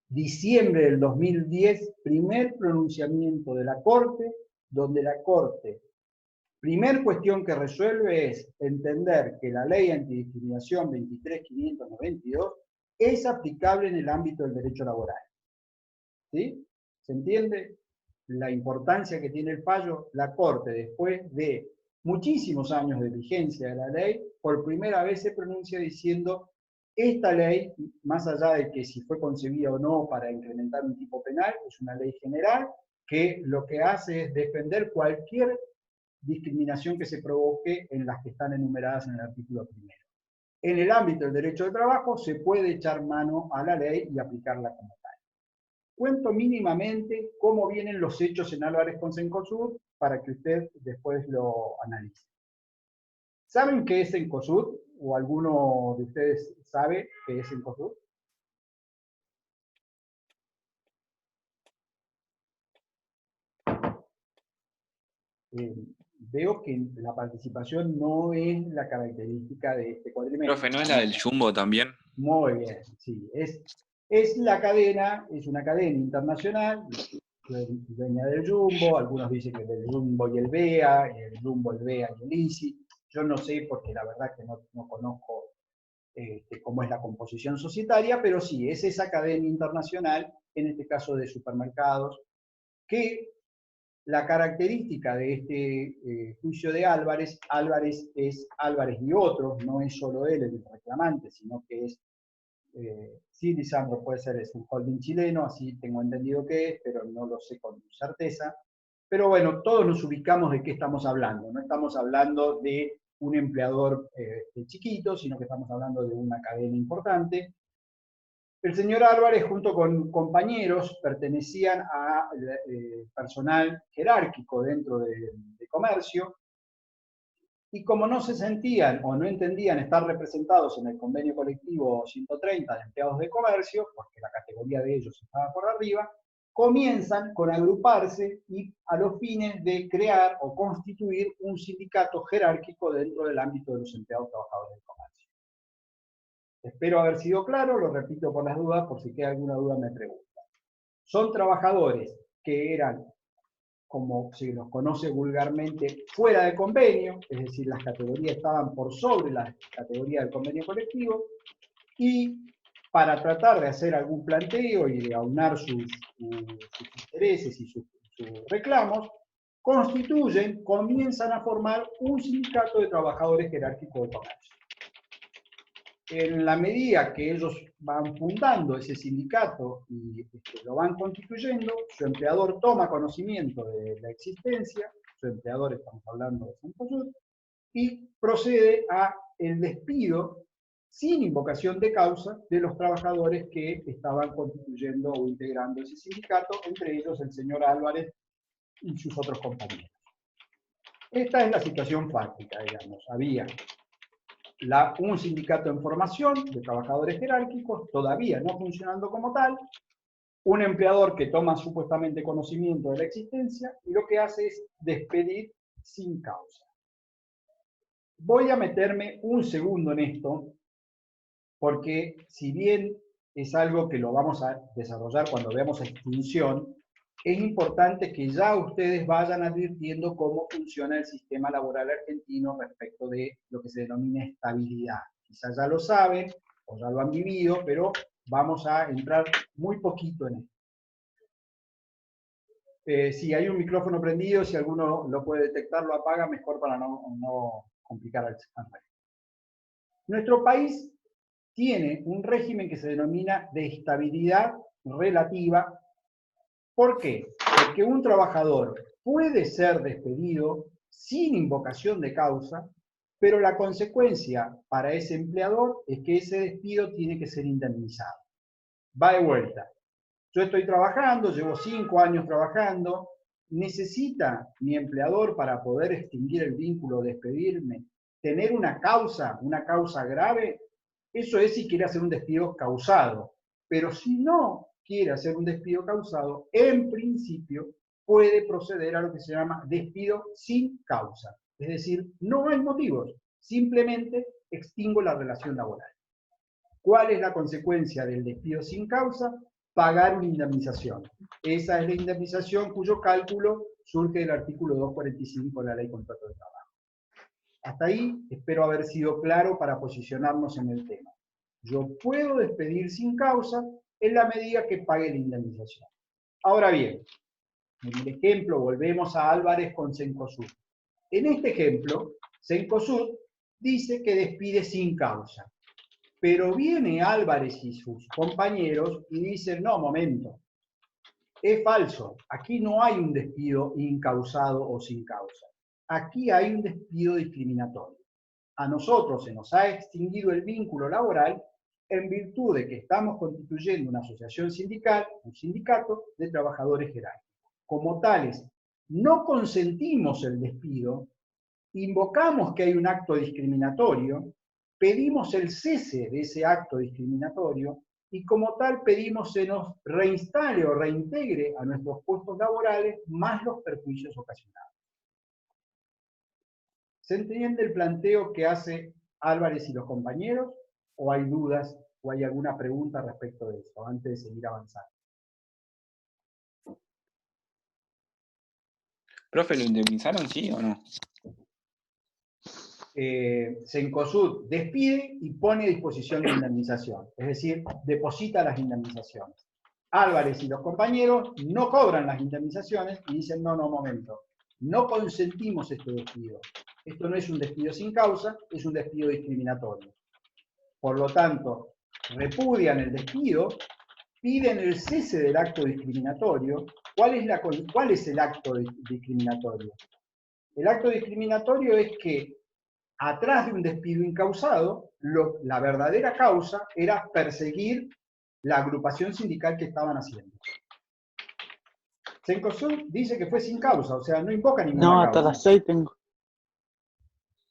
Diciembre del 2010, primer pronunciamiento de la Corte, donde la Corte, primer cuestión que resuelve es entender que la ley antidiscriminación 23.592 es aplicable en el ámbito del derecho laboral. ¿Sí? ¿Se entiende la importancia que tiene el fallo? La Corte, después de muchísimos años de vigencia de la ley, por primera vez se pronuncia diciendo: esta ley, más allá de que si fue concebida o no para incrementar un tipo penal, es una ley general que lo que hace es defender cualquier discriminación que se provoque en las que están enumeradas en el artículo primero. En el ámbito del derecho de trabajo se puede echar mano a la ley y aplicarla como tal. Cuento mínimamente cómo vienen los hechos en Álvarez con Cencosud para que usted después lo analice. ¿Saben qué es Cencosud? ¿O alguno de ustedes sabe qué es Cencosud? veo que la participación no es la característica de este cuatrimestre.
Profe, ¿no es la del Jumbo también?
Muy bien, sí. Es la cadena, es una cadena internacional, dueña del Jumbo, algunos dicen que del Jumbo y el BEA, el Jumbo, el BEA y el ISI. Yo no sé porque la verdad que no conozco cómo es la composición societaria, pero sí, es esa cadena internacional, en este caso de supermercados, que la característica de este juicio de Álvarez es Álvarez y otros, no es solo él el reclamante, sino que es, sí, Lisandro, puede ser, es un holding chileno, así tengo entendido que es, pero no lo sé con certeza. Pero bueno, todos nos ubicamos de qué estamos hablando, no estamos hablando de un empleador chiquito, sino que estamos hablando de una cadena importante. El señor Álvarez, junto con compañeros, pertenecían a personal jerárquico dentro de comercio, y como no se sentían o no entendían estar representados en el convenio colectivo 130 de empleados de comercio, porque la categoría de ellos estaba por arriba, comienzan con agruparse y a los fines de crear o constituir un sindicato jerárquico dentro del ámbito de los empleados trabajadores del comercio. Espero haber sido claro, lo repito por las dudas, por si queda alguna duda me preguntan. Son trabajadores que eran, como se los conoce vulgarmente, fuera de convenio, es decir, las categorías estaban por sobre la categoría del convenio colectivo, y para tratar de hacer algún planteo y de aunar sus intereses y sus reclamos, comienzan a formar un sindicato de trabajadores jerárquicos de comercio. En la medida que ellos van fundando ese sindicato y lo van constituyendo, su empleador toma conocimiento de la existencia, su empleador, estamos hablando de Cencosud, y procede a el despido sin invocación de causa de los trabajadores que estaban constituyendo o integrando ese sindicato, entre ellos el señor Álvarez y sus otros compañeros. Esta es la situación fáctica, digamos. Había un sindicato en formación de trabajadores jerárquicos, todavía no funcionando como tal, un empleador que toma supuestamente conocimiento de la existencia y lo que hace es despedir sin causa. Voy a meterme un segundo en esto, porque si bien es algo que lo vamos a desarrollar cuando veamos extinción, es importante que ya ustedes vayan advirtiendo cómo funciona el sistema laboral argentino respecto de lo que se denomina estabilidad. Quizás ya lo saben o ya lo han vivido, pero vamos a entrar muy poquito en esto. Si hay un micrófono prendido, si alguno lo puede detectar, lo apaga, mejor para no complicar al resto. Nuestro país tiene un régimen que se denomina de estabilidad relativa. ¿Por qué? Porque un trabajador puede ser despedido sin invocación de causa, pero la consecuencia para ese empleador es que ese despido tiene que ser indemnizado. Va de vuelta. Yo estoy trabajando, llevo 5 años trabajando, ¿necesita mi empleador para poder extinguir el vínculo o despedirme tener una causa grave? Eso es si quiere hacer un despido causado. Pero si no quiere hacer un despido causado, en principio puede proceder a lo que se llama despido sin causa. Es decir, no hay motivos, simplemente extingo la relación laboral. ¿Cuál es la consecuencia del despido sin causa? Pagar una indemnización. Esa es la indemnización cuyo cálculo surge del artículo 245 de la Ley de Contrato de Trabajo. Hasta ahí espero haber sido claro para posicionarnos en el tema. Yo puedo despedir sin causa en la medida que pague la indemnización. Ahora bien, en el ejemplo volvemos a Álvarez con Cencosud. En este ejemplo, Cencosud dice que despide sin causa. Pero viene Álvarez y sus compañeros y dicen, no, momento, es falso, aquí no hay un despido incausado o sin causa. Aquí hay un despido discriminatorio. A nosotros se nos ha extinguido el vínculo laboral en virtud de que estamos constituyendo una asociación sindical, un sindicato de trabajadores jerárquicos. Como tales, no consentimos el despido, invocamos que hay un acto discriminatorio, pedimos el cese de ese acto discriminatorio y como tal pedimos se nos reinstale o reintegre a nuestros puestos laborales más los perjuicios ocasionados. ¿Se entiende el planteo que hace Álvarez y los compañeros? ¿O hay dudas o hay alguna pregunta respecto de eso, antes de seguir avanzando?
¿Profe, lo indemnizaron, sí o no?
Cencosud despide y pone a disposición la indemnización, es decir, deposita las indemnizaciones. Álvarez y los compañeros no cobran las indemnizaciones y dicen, no, momento, no consentimos este despido. Esto no es un despido sin causa, es un despido discriminatorio. Por lo tanto, repudian el despido, piden el cese del acto discriminatorio. ¿Cuál es el acto discriminatorio? El acto discriminatorio es que atrás de un despido incausado, la verdadera causa era perseguir la agrupación sindical que estaban haciendo. Cencosud dice que fue sin causa, o sea, no invoca ninguna causa.
No, hasta las 6 tengo.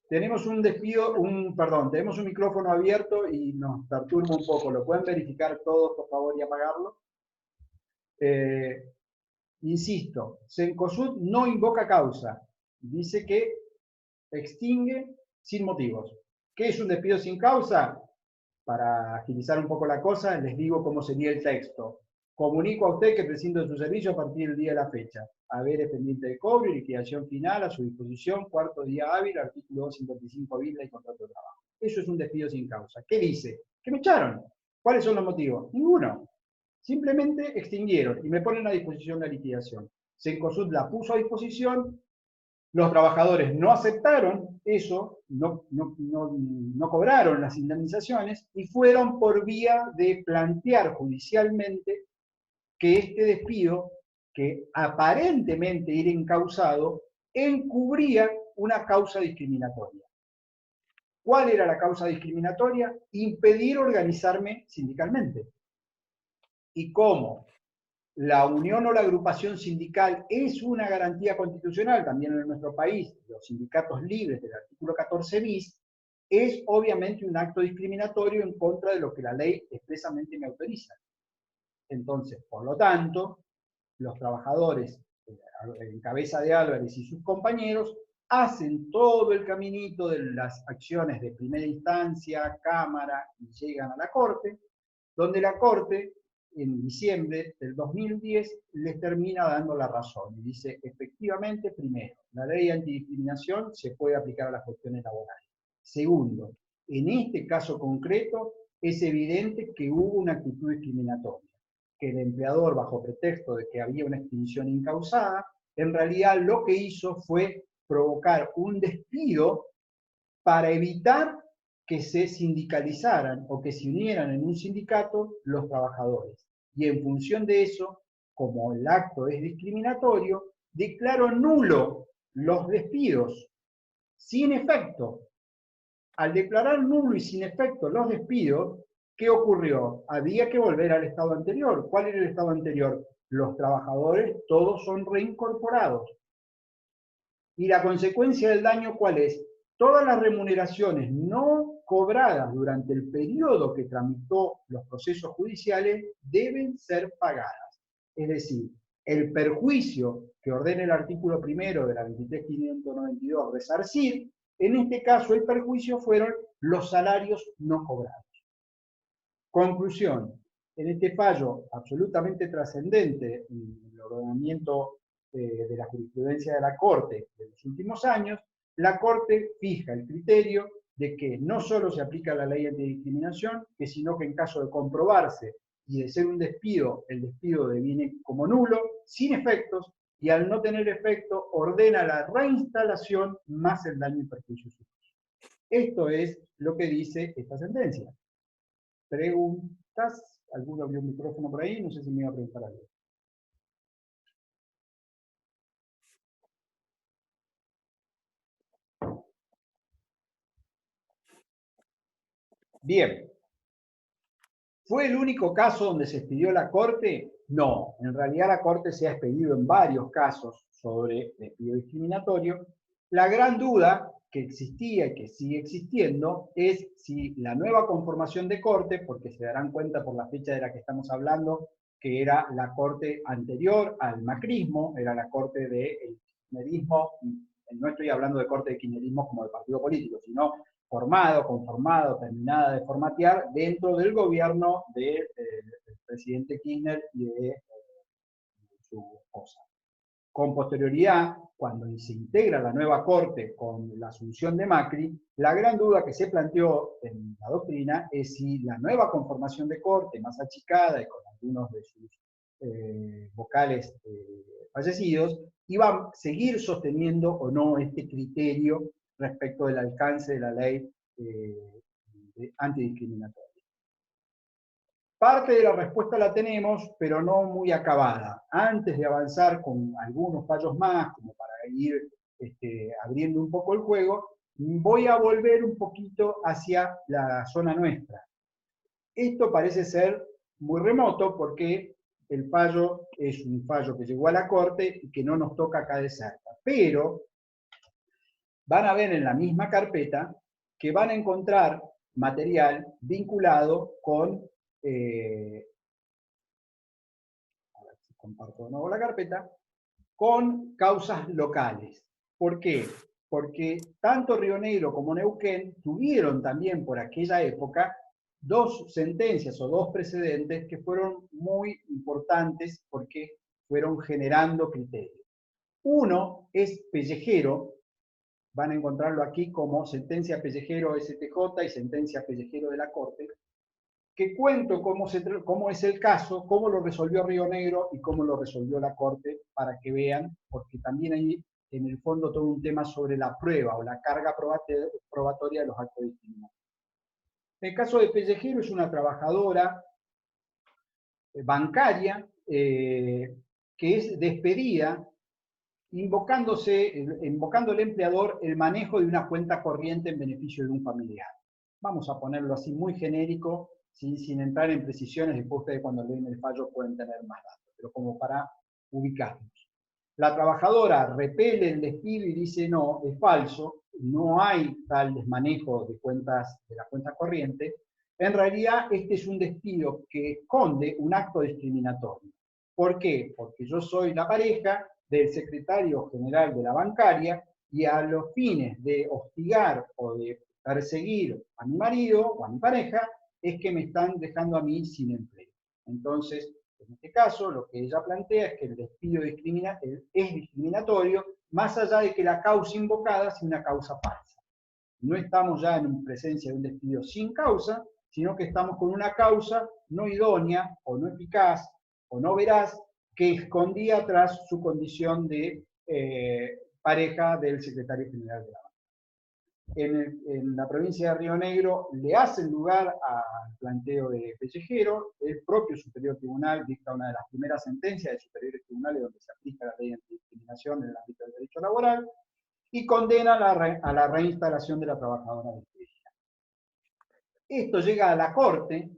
Tenemos un despido, tenemos un micrófono abierto y nos perturba un poco. ¿Lo pueden verificar todos, por favor, y apagarlo? Insisto, Cencosud no invoca causa. Dice que extingue sin motivos. ¿Qué es un despido sin causa? Para agilizar un poco la cosa, les digo cómo sería el texto. Comunico a usted que prescindo de su servicio a partir del día de la fecha. Haberes pendiente de cobro y liquidación final a su disposición, cuarto día hábil, artículo 255 bis y contrato de trabajo. Eso es un despido sin causa. ¿Qué dice? Que me echaron. ¿Cuáles son los motivos? Ninguno. Simplemente extinguieron y me ponen a disposición la liquidación. Cencosud la puso a disposición. Los trabajadores no aceptaron eso, no cobraron las indemnizaciones y fueron por vía de plantear judicialmente que este despido, que aparentemente era incausado, encubría una causa discriminatoria. ¿Cuál era la causa discriminatoria? Impedir organizarme sindicalmente. ¿Y cómo? La unión o la agrupación sindical es una garantía constitucional, también en nuestro país, los sindicatos libres del artículo 14 bis, es obviamente un acto discriminatorio en contra de lo que la ley expresamente me autoriza. Entonces, por lo tanto, los trabajadores en cabeza de Álvarez y sus compañeros hacen todo el caminito de las acciones de primera instancia, Cámara, y llegan a la Corte, donde la Corte en diciembre del 2010 les termina dando la razón y dice, efectivamente, primero, la ley antidiscriminación se puede aplicar a las cuestiones laborales. Segundo, en este caso concreto es evidente que hubo una actitud discriminatoria, que el empleador, bajo pretexto de que había una extinción incausada, en realidad lo que hizo fue provocar un despido para evitar que se sindicalizaran o que se unieran en un sindicato los trabajadores. Y en función de eso, como el acto es discriminatorio, declaró nulo los despidos, sin efecto. Al declarar nulo y sin efecto los despidos, ¿qué ocurrió? Había que volver al estado anterior. ¿Cuál era el estado anterior? Los trabajadores todos son reincorporados. ¿Y la consecuencia del daño cuál es? Todas las remuneraciones no cobradas durante el periodo que tramitó los procesos judiciales deben ser pagadas. Es decir, el perjuicio que ordena el artículo primero de la 23.592 resarcir, en este caso el perjuicio fueron los salarios no cobrados. Conclusión, en este fallo absolutamente trascendente en el ordenamiento de la jurisprudencia de la Corte de los últimos años, la Corte fija el criterio de que no solo se aplica la ley antidiscriminación, sino que en caso de comprobarse y de ser un despido, el despido deviene como nulo, sin efectos, y al no tener efecto ordena la reinstalación más el daño y perjuicio sufrido. Esto es lo que dice esta sentencia. ¿Preguntas? ¿Alguno abrió un micrófono por ahí? No sé si me iba a preguntar algo. Bien. ¿Fue el único caso donde se expidió la Corte? No. En realidad la Corte se ha expedido en varios casos sobre despido discriminatorio. La gran duda que existía y que sigue existiendo es si la nueva conformación de Corte, porque se darán cuenta por la fecha de la que estamos hablando, que era la Corte anterior al macrismo, era la Corte del kirchnerismo no estoy hablando de corte de kirchnerismo como de partido político, sino formado, conformado, terminada de formatear dentro del gobierno del presidente Kirchner y de su esposa. Con posterioridad, cuando se integra la nueva corte con la asunción de Macri, la gran duda que se planteó en la doctrina es si la nueva conformación de corte, más achicada y con algunos de sus vocales fallecidos, iba a seguir sosteniendo o no este criterio respecto del alcance de la ley antidiscriminatoria. Parte de la respuesta la tenemos, pero no muy acabada. Antes de avanzar con algunos fallos más, como para ir abriendo un poco el juego, voy a volver un poquito hacia la zona nuestra. Esto parece ser muy remoto porque el fallo es un fallo que llegó a la Corte y que no nos toca acá de cerca. Pero van a ver en la misma carpeta que van a encontrar material vinculado con, a ver si comparto de nuevo la carpeta, con causas locales. ¿Por qué? Porque tanto Río Negro como Neuquén tuvieron también por aquella época dos sentencias o dos precedentes que fueron muy importantes porque fueron generando criterios. Uno es Pellejero, van a encontrarlo aquí como sentencia Pellejero STJ y sentencia Pellejero de la Corte, que cuento cómo es el caso, cómo lo resolvió Río Negro y cómo lo resolvió la Corte, para que vean, porque también hay en el fondo todo un tema sobre la prueba o la carga probatoria de los actos discriminatorios. El caso de Pellejero es una trabajadora bancaria que es despedida invocando al empleador el manejo de una cuenta corriente en beneficio de un familiar. Vamos a ponerlo así muy genérico, sin entrar en precisiones, después ustedes cuando leen el fallo pueden tener más datos, pero como para ubicarnos. La trabajadora repele el despido y dice no, es falso, no hay tal desmanejo de la cuenta corriente. En realidad este es un despido que esconde un acto discriminatorio. ¿Por qué? Porque yo soy la pareja del secretario general de la bancaria y a los fines de hostigar o de perseguir a mi marido o a mi pareja es que me están dejando a mí sin empleo. Entonces, en este caso, lo que ella plantea es que el despido es discriminatorio, más allá de que la causa invocada sea una causa falsa. No estamos ya en presencia de un despido sin causa, sino que estamos con una causa no idónea, o no eficaz, o no veraz, que escondía atrás su condición de pareja del secretario general de la banca. En la provincia de Río Negro le hacen lugar al planteo de Pellejero, el propio Superior Tribunal dicta una de las primeras sentencias de superiores tribunales donde se aplica la ley de antidiscriminación en el ámbito del derecho laboral, y condena a la reinstalación de la trabajadora despedida. Esto llega a la Corte,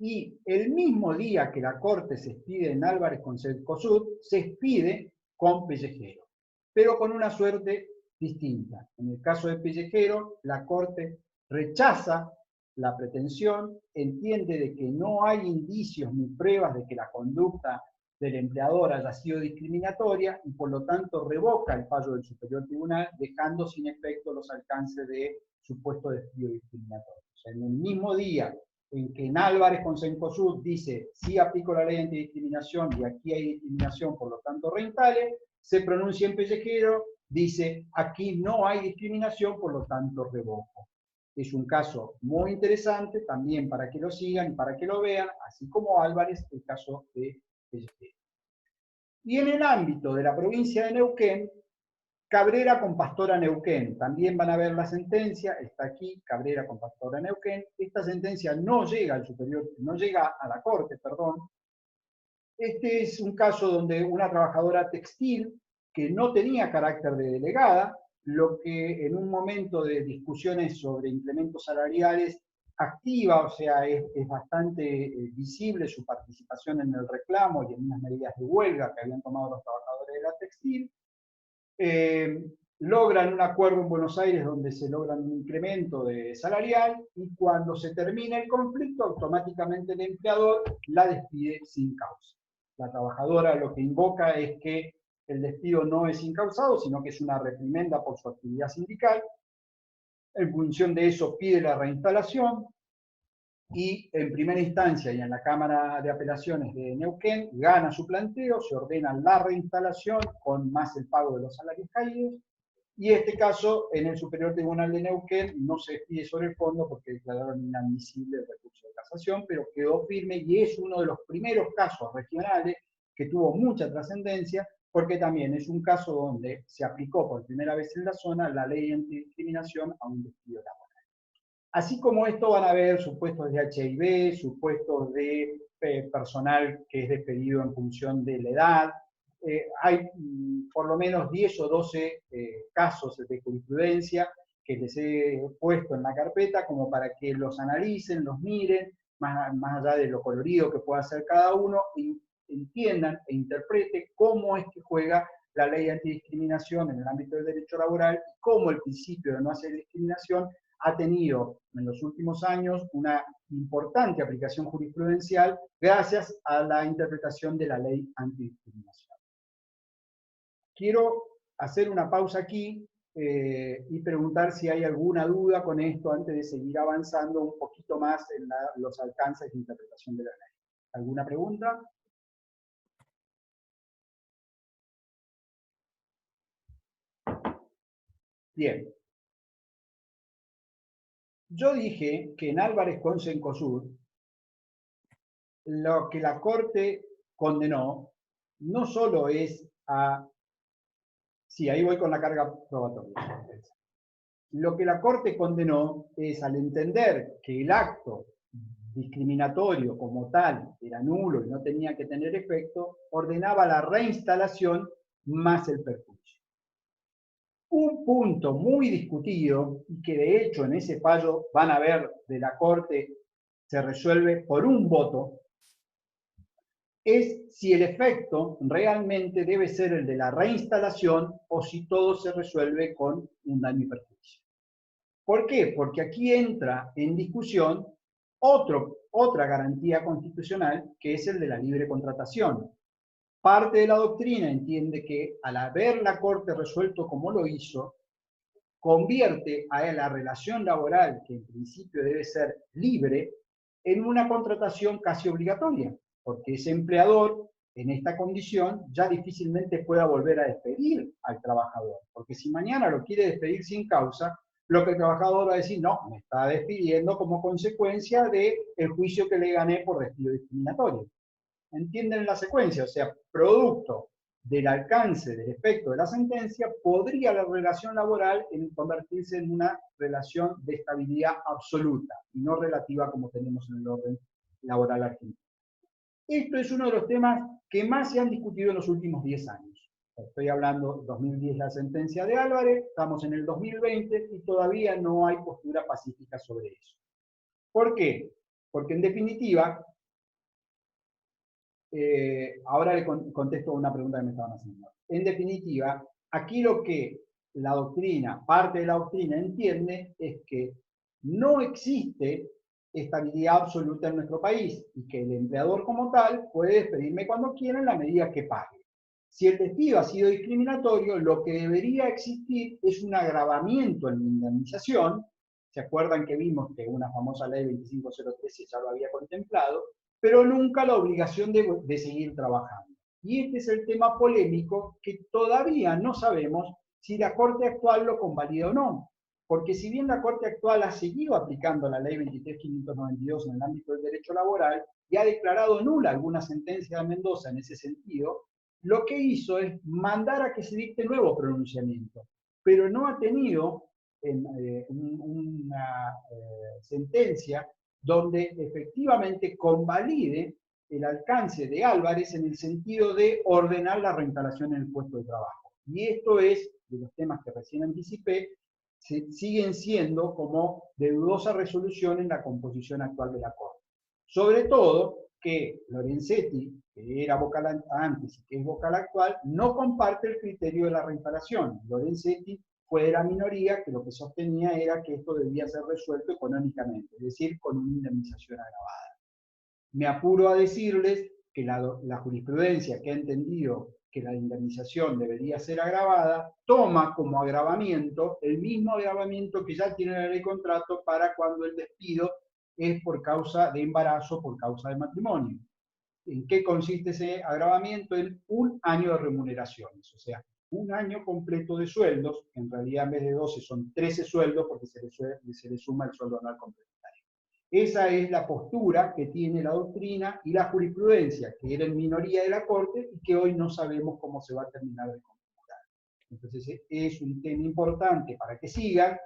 y el mismo día que la Corte se expide en Álvarez con Cencosud, se expide con Pellejero, pero con una suerte distinta. En el caso de Pellejero, la Corte rechaza la pretensión, entiende de que no hay indicios ni pruebas de que la conducta del empleador haya sido discriminatoria y por lo tanto revoca el fallo del Superior Tribunal, dejando sin efecto los alcances de supuesto despido discriminatorio. O sea, en el mismo día en que en Álvarez con Cencosud dice sí aplico la ley de antidiscriminación y aquí hay discriminación, por lo tanto reinstale, se pronuncia en Pellejero, dice aquí no hay discriminación, por lo tanto revoco. Es un caso muy interesante también para que lo sigan y para que lo vean, así como Álvarez, el caso de Pellejero. Y en el ámbito de la provincia de Neuquén, Cabrera con Pastora Neuquén, también van a ver la sentencia, está aquí, Cabrera con Pastora Neuquén. Esta sentencia no llega al superior, no llega a la Corte, perdón. Este es un caso donde una trabajadora textil que no tenía carácter de delegada, lo que en un momento de discusiones sobre incrementos salariales activa, o sea, es bastante visible su participación en el reclamo y en unas medidas de huelga que habían tomado los trabajadores de la textil. Logran un acuerdo en Buenos Aires donde se logra un incremento salarial y cuando se termina el conflicto automáticamente el empleador la despide sin causa. La trabajadora lo que invoca es que el despido no es incausado, sino que es una reprimenda por su actividad sindical. En función de eso pide la reinstalación y en primera instancia y en la Cámara de Apelaciones de Neuquén gana su planteo, se ordena la reinstalación con más el pago de los salarios caídos. Y este caso, en el Superior Tribunal de Neuquén, no se despide sobre el fondo porque declararon inadmisible el recurso de casación, pero quedó firme y es uno de los primeros casos regionales que tuvo mucha trascendencia, porque también es un caso donde se aplicó por primera vez en la zona la ley antidiscriminación a un despido laboral. Así como esto van a haber supuestos de HIV, supuestos de personal que es despedido en función de la edad. Hay por lo menos 10 o 12 casos de jurisprudencia que les he puesto en la carpeta como para que los analicen, los miren, más allá de lo colorido que pueda ser cada uno, y entiendan e interpreten cómo es que juega la ley antidiscriminación en el ámbito del derecho laboral y cómo el principio de no hacer discriminación ha tenido en los últimos años una importante aplicación jurisprudencial gracias a la interpretación de la ley antidiscriminación. Quiero hacer una pausa aquí y preguntar si hay alguna duda con esto antes de seguir avanzando un poquito más en los alcances de interpretación de la ley. ¿Alguna pregunta? Bien. Yo dije que en Álvarez con Cencosud lo que la Corte condenó no solo es a... Sí, ahí voy con la carga probatoria. Lo que la Corte condenó es, al entender que el acto discriminatorio como tal era nulo y no tenía que tener efecto, ordenaba la reinstalación más el perjuicio. Un punto muy discutido, y que de hecho en ese fallo van a ver de la Corte se resuelve por un voto, es si el efecto realmente debe ser el de la reinstalación o si todo se resuelve con un daño y perjuicio. ¿Por qué? Porque aquí entra en discusión otra garantía constitucional, que es el de la libre contratación. Parte de la doctrina entiende que al haber la Corte resuelto como lo hizo, convierte a la relación laboral, que en principio debe ser libre, en una contratación casi obligatoria, porque ese empleador, en esta condición, ya difícilmente pueda volver a despedir al trabajador, porque si mañana lo quiere despedir sin causa, lo que el trabajador va a decir, no, me está despidiendo como consecuencia del juicio que le gané por despido discriminatorio. ¿Entienden la secuencia? O sea, producto del alcance del efecto de la sentencia, podría la relación laboral convertirse en una relación de estabilidad absoluta y no relativa como tenemos en el orden laboral argentino. Esto es uno de los temas que más se han discutido en los últimos 10 años. Estoy hablando 2010 la sentencia de Álvarez, estamos en el 2020 y todavía no hay postura pacífica sobre eso. ¿Por qué? Porque en definitiva, ahora le contesto una pregunta que me estaban haciendo. En definitiva, aquí lo que la doctrina, parte de la doctrina entiende es que no existe estabilidad absoluta en nuestro país y que el empleador como tal puede despedirme cuando quiera en la medida que pague. Si el despido ha sido discriminatorio, lo que debería existir es un agravamiento en la indemnización. ¿Se acuerdan que vimos que una famosa ley 2503 ya lo había contemplado? Pero nunca la obligación de seguir trabajando. Y este es el tema polémico que todavía no sabemos si la Corte actual lo convalida o no. Porque si bien la Corte actual ha seguido aplicando la ley 23.592 en el ámbito del derecho laboral y ha declarado nula alguna sentencia de Mendoza en ese sentido, lo que hizo es mandar a que se dicte nuevo pronunciamiento, pero no ha tenido una sentencia donde efectivamente convalide el alcance de Álvarez en el sentido de ordenar la reinstalación en el puesto de trabajo. Y esto es, de los temas que recién anticipé, siguen siendo como de dudosa resolución en la composición actual de la Corte. Sobre todo que Lorenzetti, que era vocal antes y que es vocal actual, no comparte el criterio de la reinstalación. Lorenzetti fue de la minoría que lo que sostenía era que esto debía ser resuelto económicamente, es decir, con una indemnización agravada. Me apuro a decirles que la jurisprudencia que ha entendido que la indemnización debería ser agravada, toma como agravamiento el mismo agravamiento que ya tiene la ley de contrato para cuando el despido es por causa de embarazo, por causa de matrimonio. ¿En qué consiste ese agravamiento? En 1 año de remuneraciones, o sea, 1 año completo de sueldos, que en realidad en vez de 12 son 13 sueldos porque se le suma el sueldo anual complementario. Esa es la postura que tiene la doctrina y la jurisprudencia, que era en minoría de la Corte y que hoy no sabemos cómo se va a terminar de configurar. Entonces es un tema importante para que sigan,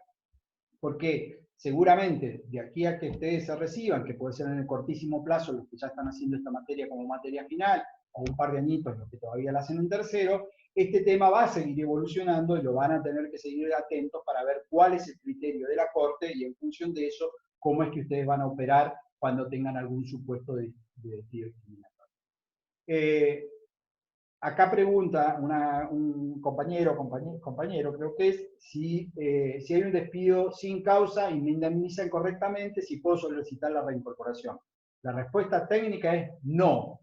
porque seguramente de aquí a que ustedes se reciban, que puede ser en el cortísimo plazo los que ya están haciendo esta materia como materia final, o un par de añitos los que todavía la hacen en tercero, este tema va a seguir evolucionando y lo van a tener que seguir atentos para ver cuál es el criterio de la Corte y en función de eso, cómo es que ustedes van a operar cuando tengan algún supuesto de despido discriminatorio. Acá pregunta un compañero, creo que es, si hay un despido sin causa y me indemnizan correctamente, si puedo solicitar la reincorporación. La respuesta técnica es no.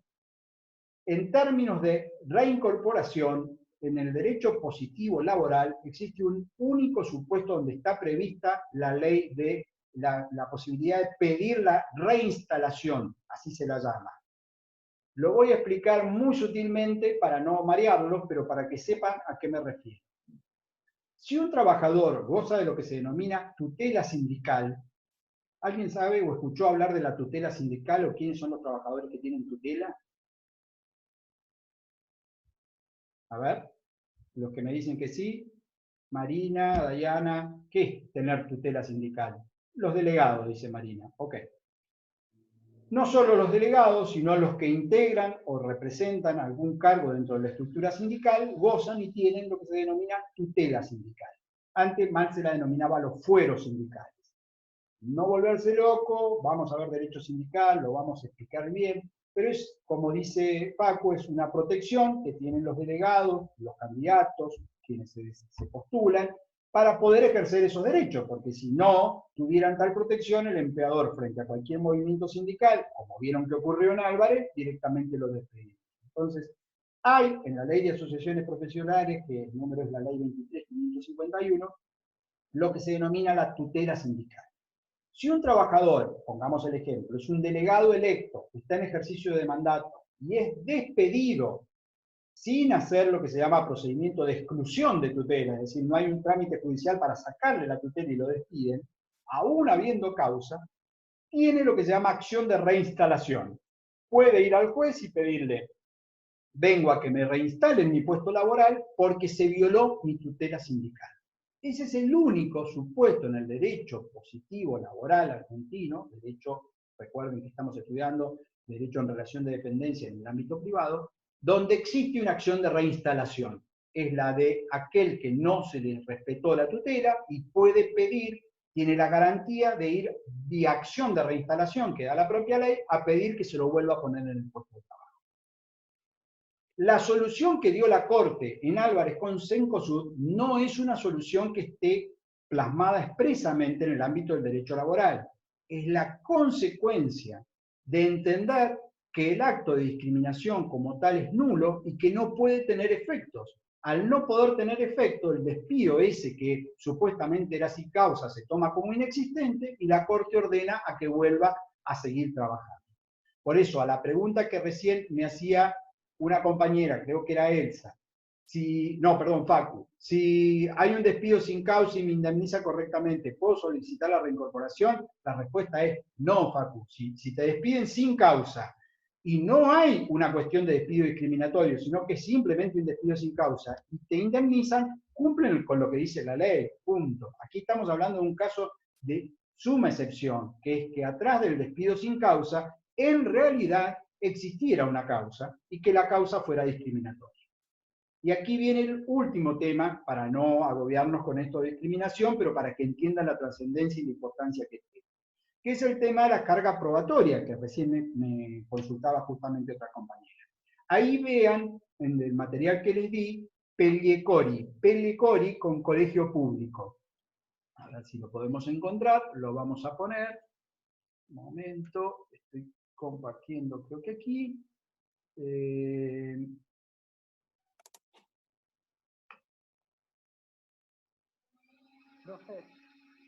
En términos de reincorporación, en el derecho positivo laboral existe un único supuesto donde está prevista la ley de la posibilidad de pedir la reinstalación, así se la llama. Lo voy a explicar muy sutilmente para no marearlos, pero para que sepan a qué me refiero. Si un trabajador goza de lo que se denomina tutela sindical, ¿alguien sabe o escuchó hablar de la tutela sindical o quiénes son los trabajadores que tienen tutela? A ver, los que me dicen que sí, Marina, Dayana, ¿qué es tener tutela sindical? Los delegados, dice Marina. Ok. No solo los delegados, sino los que integran o representan algún cargo dentro de la estructura sindical, gozan y tienen lo que se denomina tutela sindical. Antes mal se la denominaba los fueros sindicales. No volverse loco, vamos a ver derecho sindical, lo vamos a explicar bien, pero es, como dice Paco, es una protección que tienen los delegados, los candidatos, quienes se postulan, para poder ejercer esos derechos, porque si no tuvieran tal protección, el empleador frente a cualquier movimiento sindical, como vieron que ocurrió en Álvarez, directamente lo despediría. Entonces, hay en la ley de asociaciones profesionales, que el número es la ley 23.551, lo que se denomina la tutela sindical. Si un trabajador, pongamos el ejemplo, es un delegado electo, está en ejercicio de mandato y es despedido sin hacer lo que se llama procedimiento de exclusión de tutela, es decir, no hay un trámite judicial para sacarle la tutela y lo despiden, aún habiendo causa, tiene lo que se llama acción de reinstalación. Puede ir al juez y pedirle, vengo a que me reinstalen mi puesto laboral porque se violó mi tutela sindical. Ese es el único supuesto en el derecho positivo laboral argentino, derecho, recuerden que estamos estudiando derecho en relación de dependencia en el ámbito privado, donde existe una acción de reinstalación. Es la de aquel que no se le respetó la tutela y puede pedir, tiene la garantía de ir de acción de reinstalación que da la propia ley a pedir que se lo vuelva a poner en el puesto de trabajo. La solución que dio la Corte en Álvarez con Cencosud no es una solución que esté plasmada expresamente en el ámbito del derecho laboral. Es la consecuencia de entender que el acto de discriminación como tal es nulo y que no puede tener efectos. Al no poder tener efecto, el despido ese que supuestamente era sin causa se toma como inexistente y la Corte ordena a que vuelva a seguir trabajando. Por eso, a la pregunta que recién me hacía una compañera, creo que era Elsa, Facu, si hay un despido sin causa y me indemniza correctamente, ¿puedo solicitar la reincorporación? La respuesta es no, Facu. Si te despiden sin causa y no hay una cuestión de despido discriminatorio, sino que es simplemente un despido sin causa y te indemnizan, cumplen con lo que dice la ley, punto. Aquí estamos hablando de un caso de suma excepción, que es que atrás del despido sin causa, en realidad existiera una causa y que la causa fuera discriminatoria. Y aquí viene el último tema, para no agobiarnos con esto de discriminación, pero para que entiendan la trascendencia y la importancia que tiene, que es el tema de la carga probatoria, que recién me consultaba justamente otra compañera. Ahí vean, en el material que les di, Pellicori con colegio público. A ver si lo podemos encontrar, lo vamos a poner. Un momento, estoy compartiendo, creo que aquí.
Profe,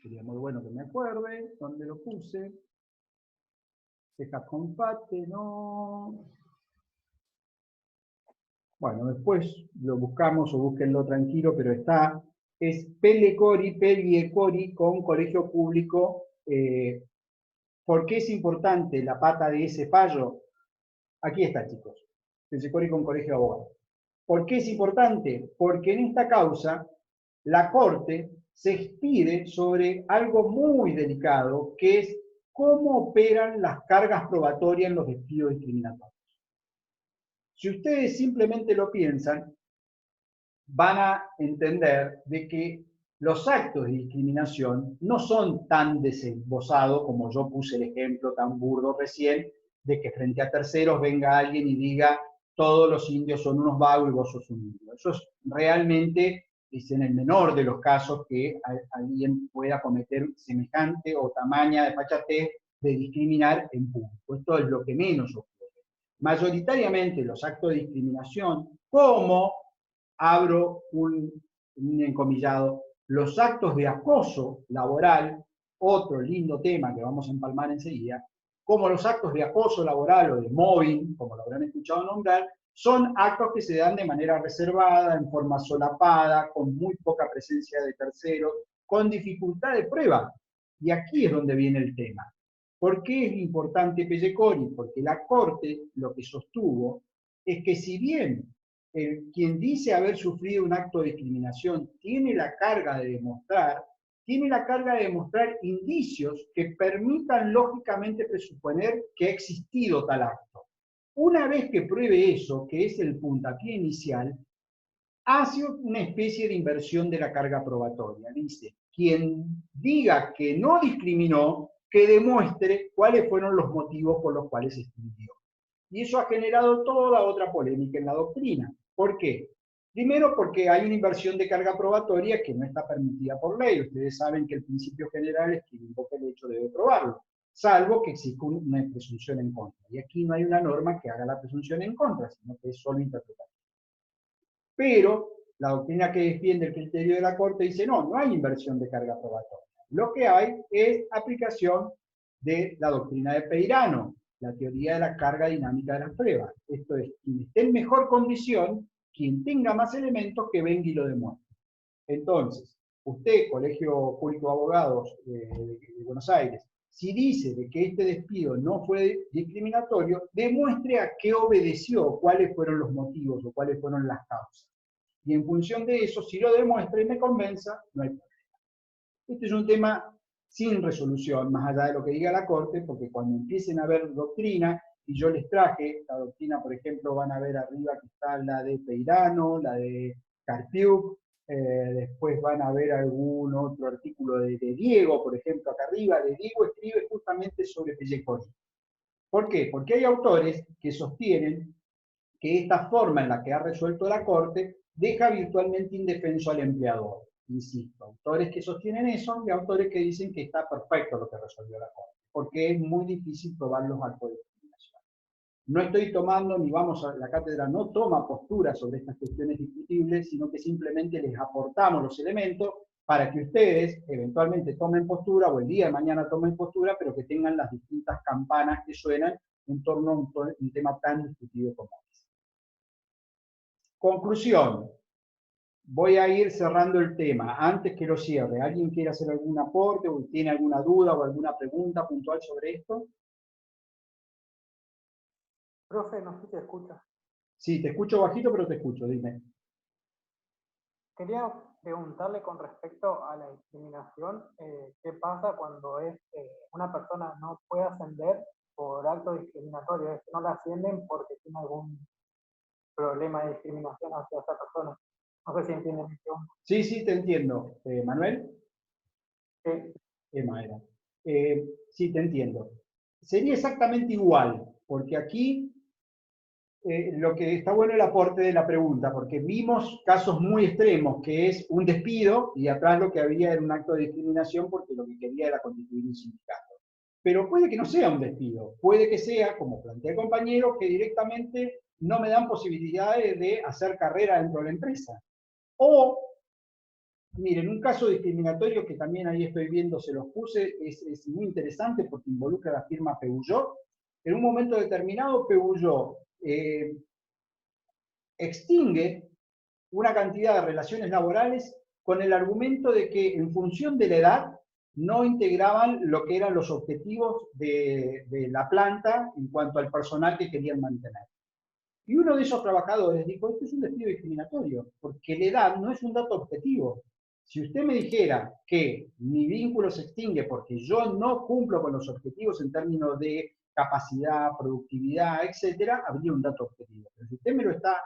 Sería muy bueno que me acuerde dónde lo puse. Deja compate, no. Bueno, después lo buscamos o búsquenlo tranquilo, pero está. Es Pelliecori con colegio público. ¿Por qué es importante la pata de ese fallo? Aquí está, chicos. Pelliecori con colegio de abogados. ¿Por qué es importante? Porque en esta causa la Corte se expide sobre algo muy delicado, que es cómo operan las cargas probatorias en los despidos discriminatorios. Si ustedes simplemente lo piensan, van a entender de que los actos de discriminación no son tan desembosados como yo puse el ejemplo tan burdo recién, de que frente a terceros venga alguien y diga todos los indios son unos vagos y vos sos un indio. Eso es realmente, es en el menor de los casos que alguien pueda cometer semejante o tamaña desfachatez de discriminar en público. Esto es lo que menos ocurre. Mayoritariamente los actos de discriminación, como abro un encomillado, los actos de acoso laboral, otro lindo tema que vamos a empalmar enseguida, como los actos de acoso laboral o de mobbing, como lo habrán escuchado nombrar, son actos que se dan de manera reservada, en forma solapada, con muy poca presencia de terceros, con dificultad de prueba. Y aquí es donde viene el tema. ¿Por qué es importante Pelliecori? Porque la Corte lo que sostuvo es que si bien quien dice haber sufrido un acto de discriminación tiene la carga de demostrar, indicios que permitan lógicamente presuponer que ha existido tal acto. Una vez que pruebe eso, que es el puntapié inicial, hace una especie de inversión de la carga probatoria. Dice, quien diga que no discriminó, que demuestre cuáles fueron los motivos por los cuales se excluyó. Y eso ha generado toda otra polémica en la doctrina. ¿Por qué? Primero porque hay una inversión de carga probatoria que no está permitida por ley. Ustedes saben que el principio general es que quien invoca el hecho debe probarlo, salvo que exista una presunción en contra. Y aquí no hay una norma que haga la presunción en contra, sino que es solo interpretativa. Pero la doctrina que defiende el criterio de la Corte dice, no, no hay inversión de carga probatoria. Lo que hay es aplicación de la doctrina de Peirano, la teoría de la carga dinámica de las pruebas. Esto es, quien esté en mejor condición, quien tenga más elementos, que venga y lo demuestre. Entonces, usted, Colegio Público de Abogados de Buenos Aires, si dice de que este despido no fue discriminatorio, demuestre a qué obedeció, cuáles fueron los motivos o cuáles fueron las causas. Y en función de eso, si lo demuestra y me convenza, no hay problema. Este es un tema sin resolución, más allá de lo que diga la Corte, porque cuando empiecen a ver doctrina, y yo les traje, la doctrina, por ejemplo, van a ver arriba que está la de Peirano, la de Carpiuk, después van a ver algún otro artículo de Diego, por ejemplo, acá arriba, de Diego escribe justamente sobre Pelliecori. ¿Por qué? Porque hay autores que sostienen que esta forma en la que ha resuelto la Corte deja virtualmente indefenso al empleador. Insisto, autores que sostienen eso y autores que dicen que está perfecto lo que resolvió la Corte, porque es muy difícil probar los actos de discriminación. No estoy tomando, ni vamos a la cátedra, no toma postura sobre estas cuestiones discutibles, sino que simplemente les aportamos los elementos para que ustedes eventualmente tomen postura, o el día de mañana tomen postura, pero que tengan las distintas campanas que suenan en torno a un tema tan discutido como este. Conclusión. Voy a ir cerrando el tema. Antes que lo cierre, ¿alguien quiere hacer algún aporte o tiene alguna duda o alguna pregunta puntual sobre esto?
profe, no sé si te escucha.
Sí, te escucho bajito, pero te escucho, dime.
Quería preguntarle con respecto a la discriminación, ¿qué pasa cuando una persona no puede ascender por acto discriminatorio? Es que no la ascienden porque tiene algún problema de discriminación hacia esa persona. No sé si entienden mi pregunta.
Sí, sí, te entiendo. ¿Manuel?
Sí.
Emma era. Sí, te entiendo. Sería exactamente igual, porque aquí lo que está bueno es el aporte de la pregunta, porque vimos casos muy extremos, que es un despido y atrás lo que había era un acto de discriminación porque lo que quería era constituir un sindicato. Pero puede que no sea un despido, puede que sea, como plantea el compañero, que directamente no me dan posibilidades de hacer carrera dentro de la empresa. O Miren, un caso discriminatorio que también ahí estoy viendo, se los puse, es muy interesante porque involucra a la firma Peugeot. En un momento determinado, Peugeot extingue una cantidad de relaciones laborales con el argumento de que en función de la edad no integraban lo que eran los objetivos de la planta en cuanto al personal que querían mantener. Y uno de esos trabajadores dijo, esto es un despido discriminatorio, porque la edad no es un dato objetivo. Si usted me dijera que mi vínculo se extingue porque yo no cumplo con los objetivos en términos de capacidad, productividad, etcétera, habría un dato objetivo. Pero si usted me lo está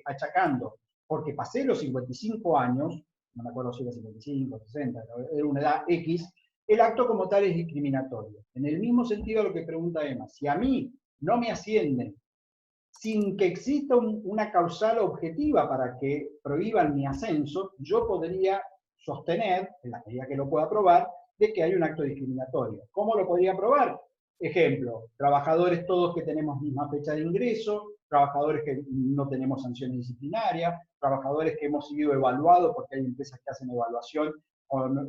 achacando porque pasé los 55 años, no me acuerdo si era 55, 60, era una edad X, el acto como tal es discriminatorio. En el mismo sentido a lo que pregunta Emma, si a mí no me ascienden sin que exista una causal objetiva para que prohíban mi ascenso, yo podría sostener, en la medida que lo pueda probar, de que hay un acto discriminatorio. ¿Cómo lo podría probar? Ejemplo, trabajadores todos que tenemos misma fecha de ingreso, trabajadores que no tenemos sanciones disciplinarias, trabajadores que hemos sido evaluados, porque hay empresas que hacen evaluación con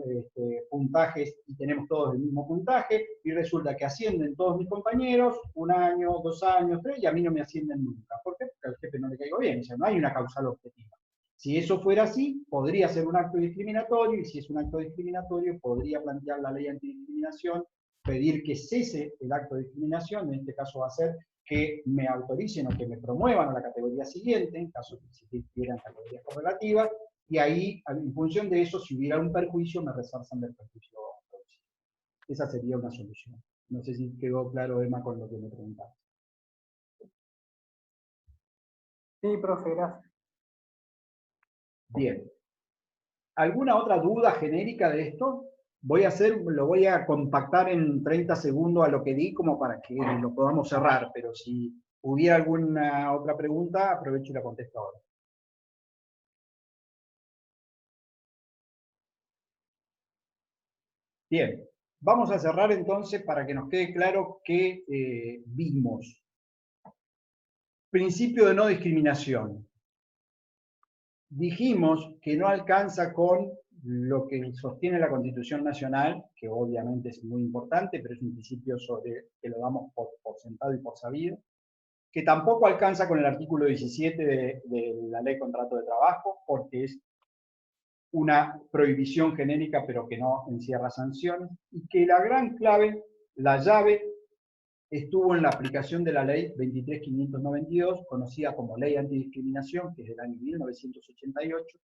puntajes y tenemos todos el mismo puntaje, y resulta que ascienden todos mis compañeros, 1 año, 2 años, 3, y a mí no me ascienden nunca. ¿Por qué? Porque al jefe no le caigo bien, o sea, no hay una causal objetiva. Si eso fuera así, podría ser un acto discriminatorio, y si es un acto discriminatorio, podría plantear la ley antidiscriminación, pedir que cese el acto de discriminación, en este caso va a ser que me autoricen o que me promuevan a la categoría siguiente, en caso de que existieran categorías correlativas, y ahí, en función de eso, si hubiera un perjuicio, me resarzan del perjuicio producido. Esa sería una solución. No sé si quedó claro, Emma, con lo que me preguntaba.
Sí, profe, gracias.
Bien. ¿Alguna otra duda genérica de esto? Lo voy a compactar en 30 segundos a lo que di, como para que lo podamos cerrar, pero si hubiera alguna otra pregunta, aprovecho y la contesto ahora. Bien, vamos a cerrar entonces para que nos quede claro qué vimos. Principio de no discriminación. Dijimos que no alcanza con lo que sostiene la Constitución Nacional, que obviamente es muy importante, pero es un principio sobre que lo damos por sentado y por sabido, que tampoco alcanza con el artículo 17 de la Ley de Contrato de Trabajo, porque es una prohibición genérica, pero que no encierra sanciones, y que la gran clave, la llave, estuvo en la aplicación de la ley 23.592, conocida como Ley Antidiscriminación, que es del año 1988,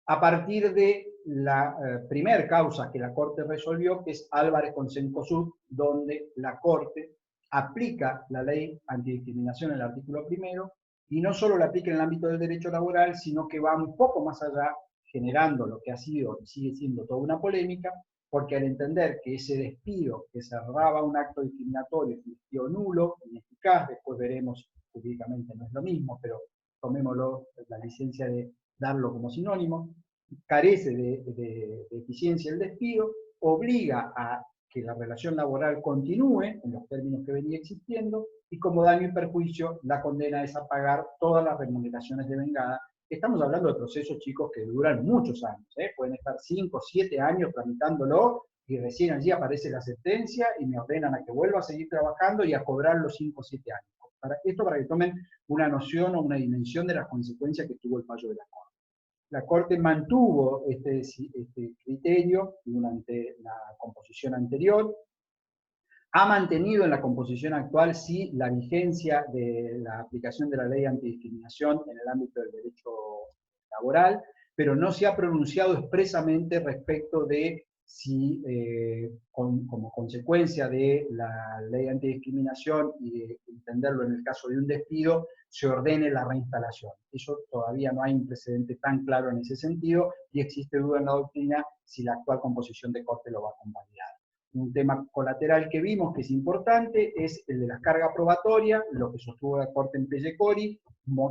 a partir de la primer causa que la Corte resolvió, que es Álvarez con Cencosud, donde la Corte aplica la ley antidiscriminación en el artículo primero, y no solo la aplica en el ámbito del derecho laboral, sino que va un poco más allá, generando lo que ha sido y sigue siendo toda una polémica, porque al entender que ese despido que cerraba un acto discriminatorio es un despido nulo, ineficaz, después veremos, jurídicamente no es lo mismo, pero tomémoslo, la licencia de darlo como sinónimo, carece de eficiencia el despido, obliga a que la relación laboral continúe en los términos que venía existiendo, y como daño y perjuicio la condena es a pagar todas las remuneraciones devengadas. Estamos hablando de procesos, chicos, que duran muchos años, pueden estar 5 o 7 años tramitándolo, y recién allí aparece la sentencia y me ordenan a que vuelva a seguir trabajando y a cobrar los 5 o 7 años. Esto para que tomen una noción o una dimensión de las consecuencias que tuvo el fallo de la Corte. La Corte mantuvo este criterio durante la composición anterior, ha mantenido en la composición actual, sí, la vigencia de la aplicación de la ley antidiscriminación en el ámbito del derecho laboral, pero no se ha pronunciado expresamente respecto de si, como consecuencia de la ley antidiscriminación y de entenderlo en el caso de un despido, se ordene la reinstalación. Eso todavía no hay un precedente tan claro en ese sentido, y existe duda en la doctrina si la actual composición de Corte lo va a convalidar. Un tema colateral que vimos que es importante es el de la carga probatoria, lo que sostuvo la Corte en Pellecori,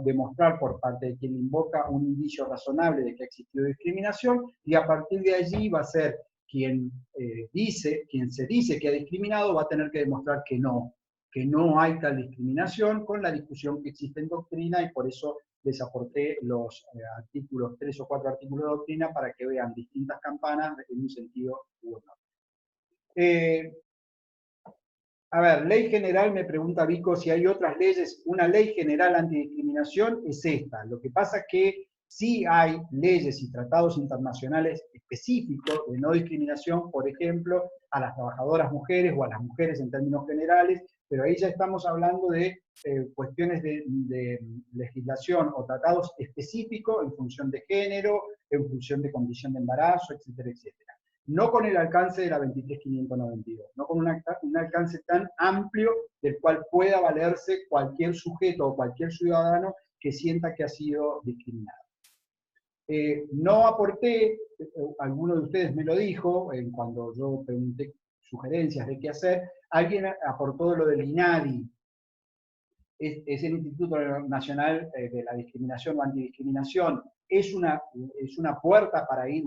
demostrar por parte de quien invoca un indicio razonable de que ha existido discriminación, y a partir de allí va a ser quien se dice que ha discriminado, va a tener que demostrar que no hay tal discriminación, con la discusión que existe en doctrina, y por eso les aporté los artículos, 3 o 4 artículos de doctrina para que vean distintas campanas en un sentido u otro. A ver, ley general, me pregunta Vico si hay otras leyes. Una ley general antidiscriminación es esta. Lo que pasa es que sí hay leyes y tratados internacionales específicos de no discriminación, por ejemplo, a las trabajadoras mujeres o a las mujeres en términos generales, pero ahí ya estamos hablando de cuestiones de legislación o tratados específicos en función de género, en función de condición de embarazo, etcétera, etcétera. No con el alcance de la 23.592, no con un alcance tan amplio del cual pueda valerse cualquier sujeto o cualquier ciudadano que sienta que ha sido discriminado. No aporté, alguno de ustedes me lo dijo, cuando yo pregunté sugerencias de qué hacer, alguien aportó lo del INADI, es el Instituto Nacional de la Discriminación o Antidiscriminación. ¿Es una puerta para ir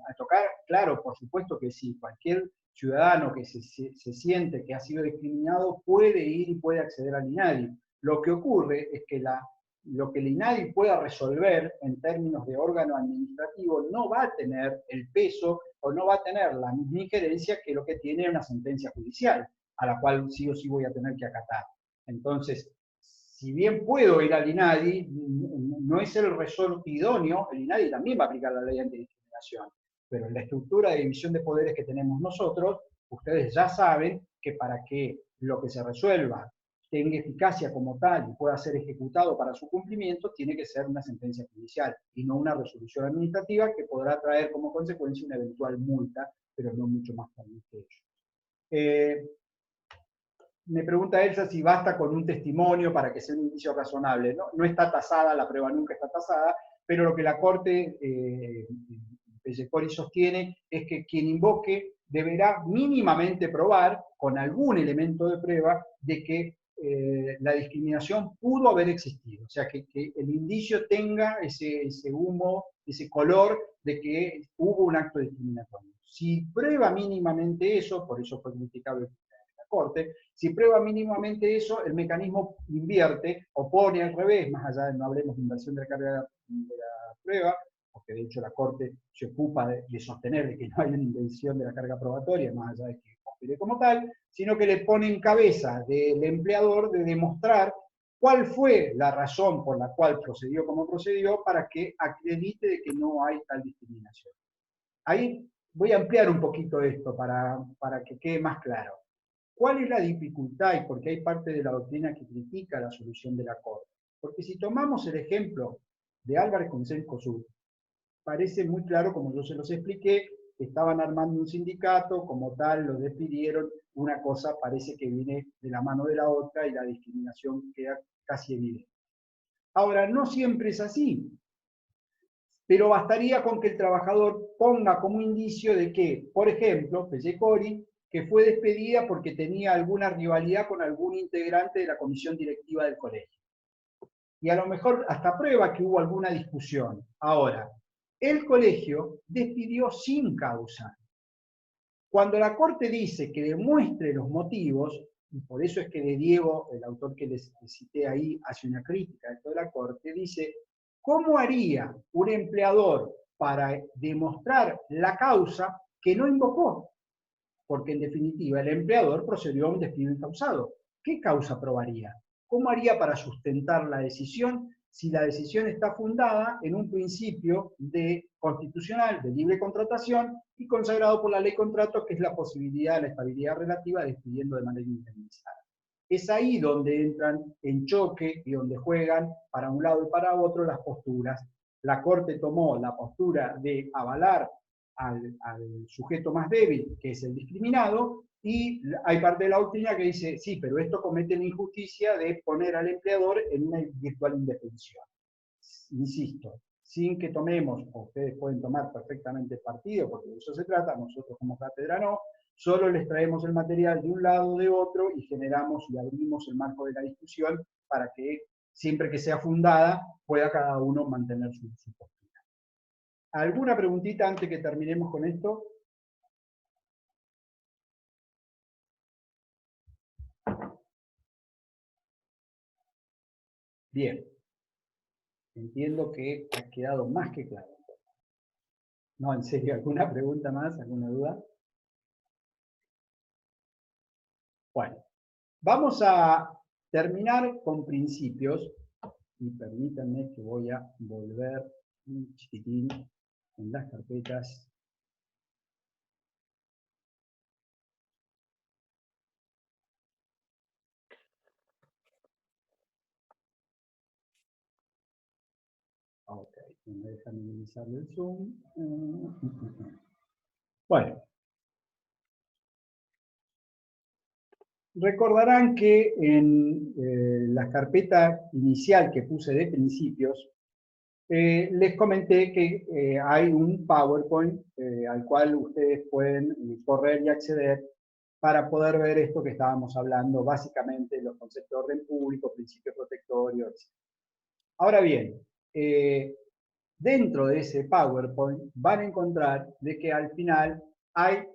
a tocar? Claro, por supuesto que sí. Cualquier ciudadano que se siente que ha sido discriminado puede ir y puede acceder al INADI. Lo que ocurre es que lo que el INADI pueda resolver en términos de órgano administrativo no va a tener el peso o no va a tener la misma injerencia que lo que tiene una sentencia judicial, a la cual sí o sí voy a tener que acatar. Entonces, si bien puedo ir al INADI, no es el resorte idóneo, el INADI también va a aplicar la ley antidiscriminación, pero en la estructura de división de poderes que tenemos nosotros, ustedes ya saben que para que lo que se resuelva tenga eficacia como tal y pueda ser ejecutado para su cumplimiento, tiene que ser una sentencia judicial y no una resolución administrativa que podrá traer como consecuencia una eventual multa, pero no mucho más que ello. Me pregunta Elsa si basta con un testimonio para que sea un indicio razonable. No está tasada, la prueba nunca está tasada, pero lo que la Corte Pellecori sostiene es que quien invoque deberá mínimamente probar, con algún elemento de prueba, de que la discriminación pudo haber existido. O sea, que el indicio tenga ese humo, ese color de que hubo un acto discriminatorio. Si prueba mínimamente eso, por eso fue criticado la Corte, si prueba mínimamente eso, el mecanismo invierte o pone al revés, más allá de no hablemos de inversión de la carga de la prueba, porque de hecho la Corte se ocupa de sostener de que no hay una invención de la carga probatoria, más allá de que opere como tal, sino que le pone en cabeza del empleador de demostrar cuál fue la razón por la cual procedió como procedió para que acredite de que no hay tal discriminación. Ahí voy a ampliar un poquito esto para que quede más claro. ¿Cuál es la dificultad y por qué hay parte de la doctrina que critica la solución de la Corte? Porque si tomamos el ejemplo de Álvarez con Cencosud, parece muy claro, como yo se los expliqué, que estaban armando un sindicato, como tal, lo despidieron, una cosa parece que viene de la mano de la otra y la discriminación queda casi evidente. Ahora, no siempre es así, pero bastaría con que el trabajador ponga como indicio de que, por ejemplo, Pellecori, que fue despedida porque tenía alguna rivalidad con algún integrante de la comisión directiva del colegio. Y a lo mejor hasta prueba que hubo alguna discusión. Ahora, el colegio despidió sin causa. Cuando la Corte dice que demuestre los motivos, y por eso es que de Diego, el autor que les cité ahí, hace una crítica a esto de la Corte, dice, ¿cómo haría un empleador para demostrar la causa que no invocó? Porque en definitiva el empleador procedió a un despido incausado. ¿Qué causa probaría? ¿Cómo haría para sustentar la decisión si la decisión está fundada en un principio constitucional de libre contratación y consagrado por la ley contrato, que es la posibilidad de la estabilidad relativa despidiendo de manera indemnizada? Es ahí donde entran en choque y donde juegan para un lado y para otro las posturas. La Corte tomó la postura de avalar al sujeto más débil, que es el discriminado, y hay parte de la doctrina que dice, sí, pero esto comete la injusticia de poner al empleador en una virtual indefensión. Insisto, sin que tomemos, o ustedes pueden tomar perfectamente partido, porque de eso se trata, nosotros como cátedra no, solo les traemos el material de un lado o de otro y generamos y abrimos el marco de la discusión para que, siempre que sea fundada, pueda cada uno mantener su postura. ¿Alguna preguntita antes que terminemos con esto? Bien. Entiendo que ha quedado más que claro. No, en serio, ¿alguna pregunta más? ¿Alguna duda? Bueno, vamos a terminar con principios. Y permítanme que voy a volver un chiquitín en las carpetas. Ok, no me deja minimizar el zoom. Bueno. Recordarán que en la carpeta inicial que puse de principios, les comenté que hay un PowerPoint al cual ustedes pueden correr y acceder para poder ver esto que estábamos hablando, básicamente los conceptos de orden público, principio protectorio, etc. Ahora bien, dentro de ese PowerPoint van a encontrar de que al final hay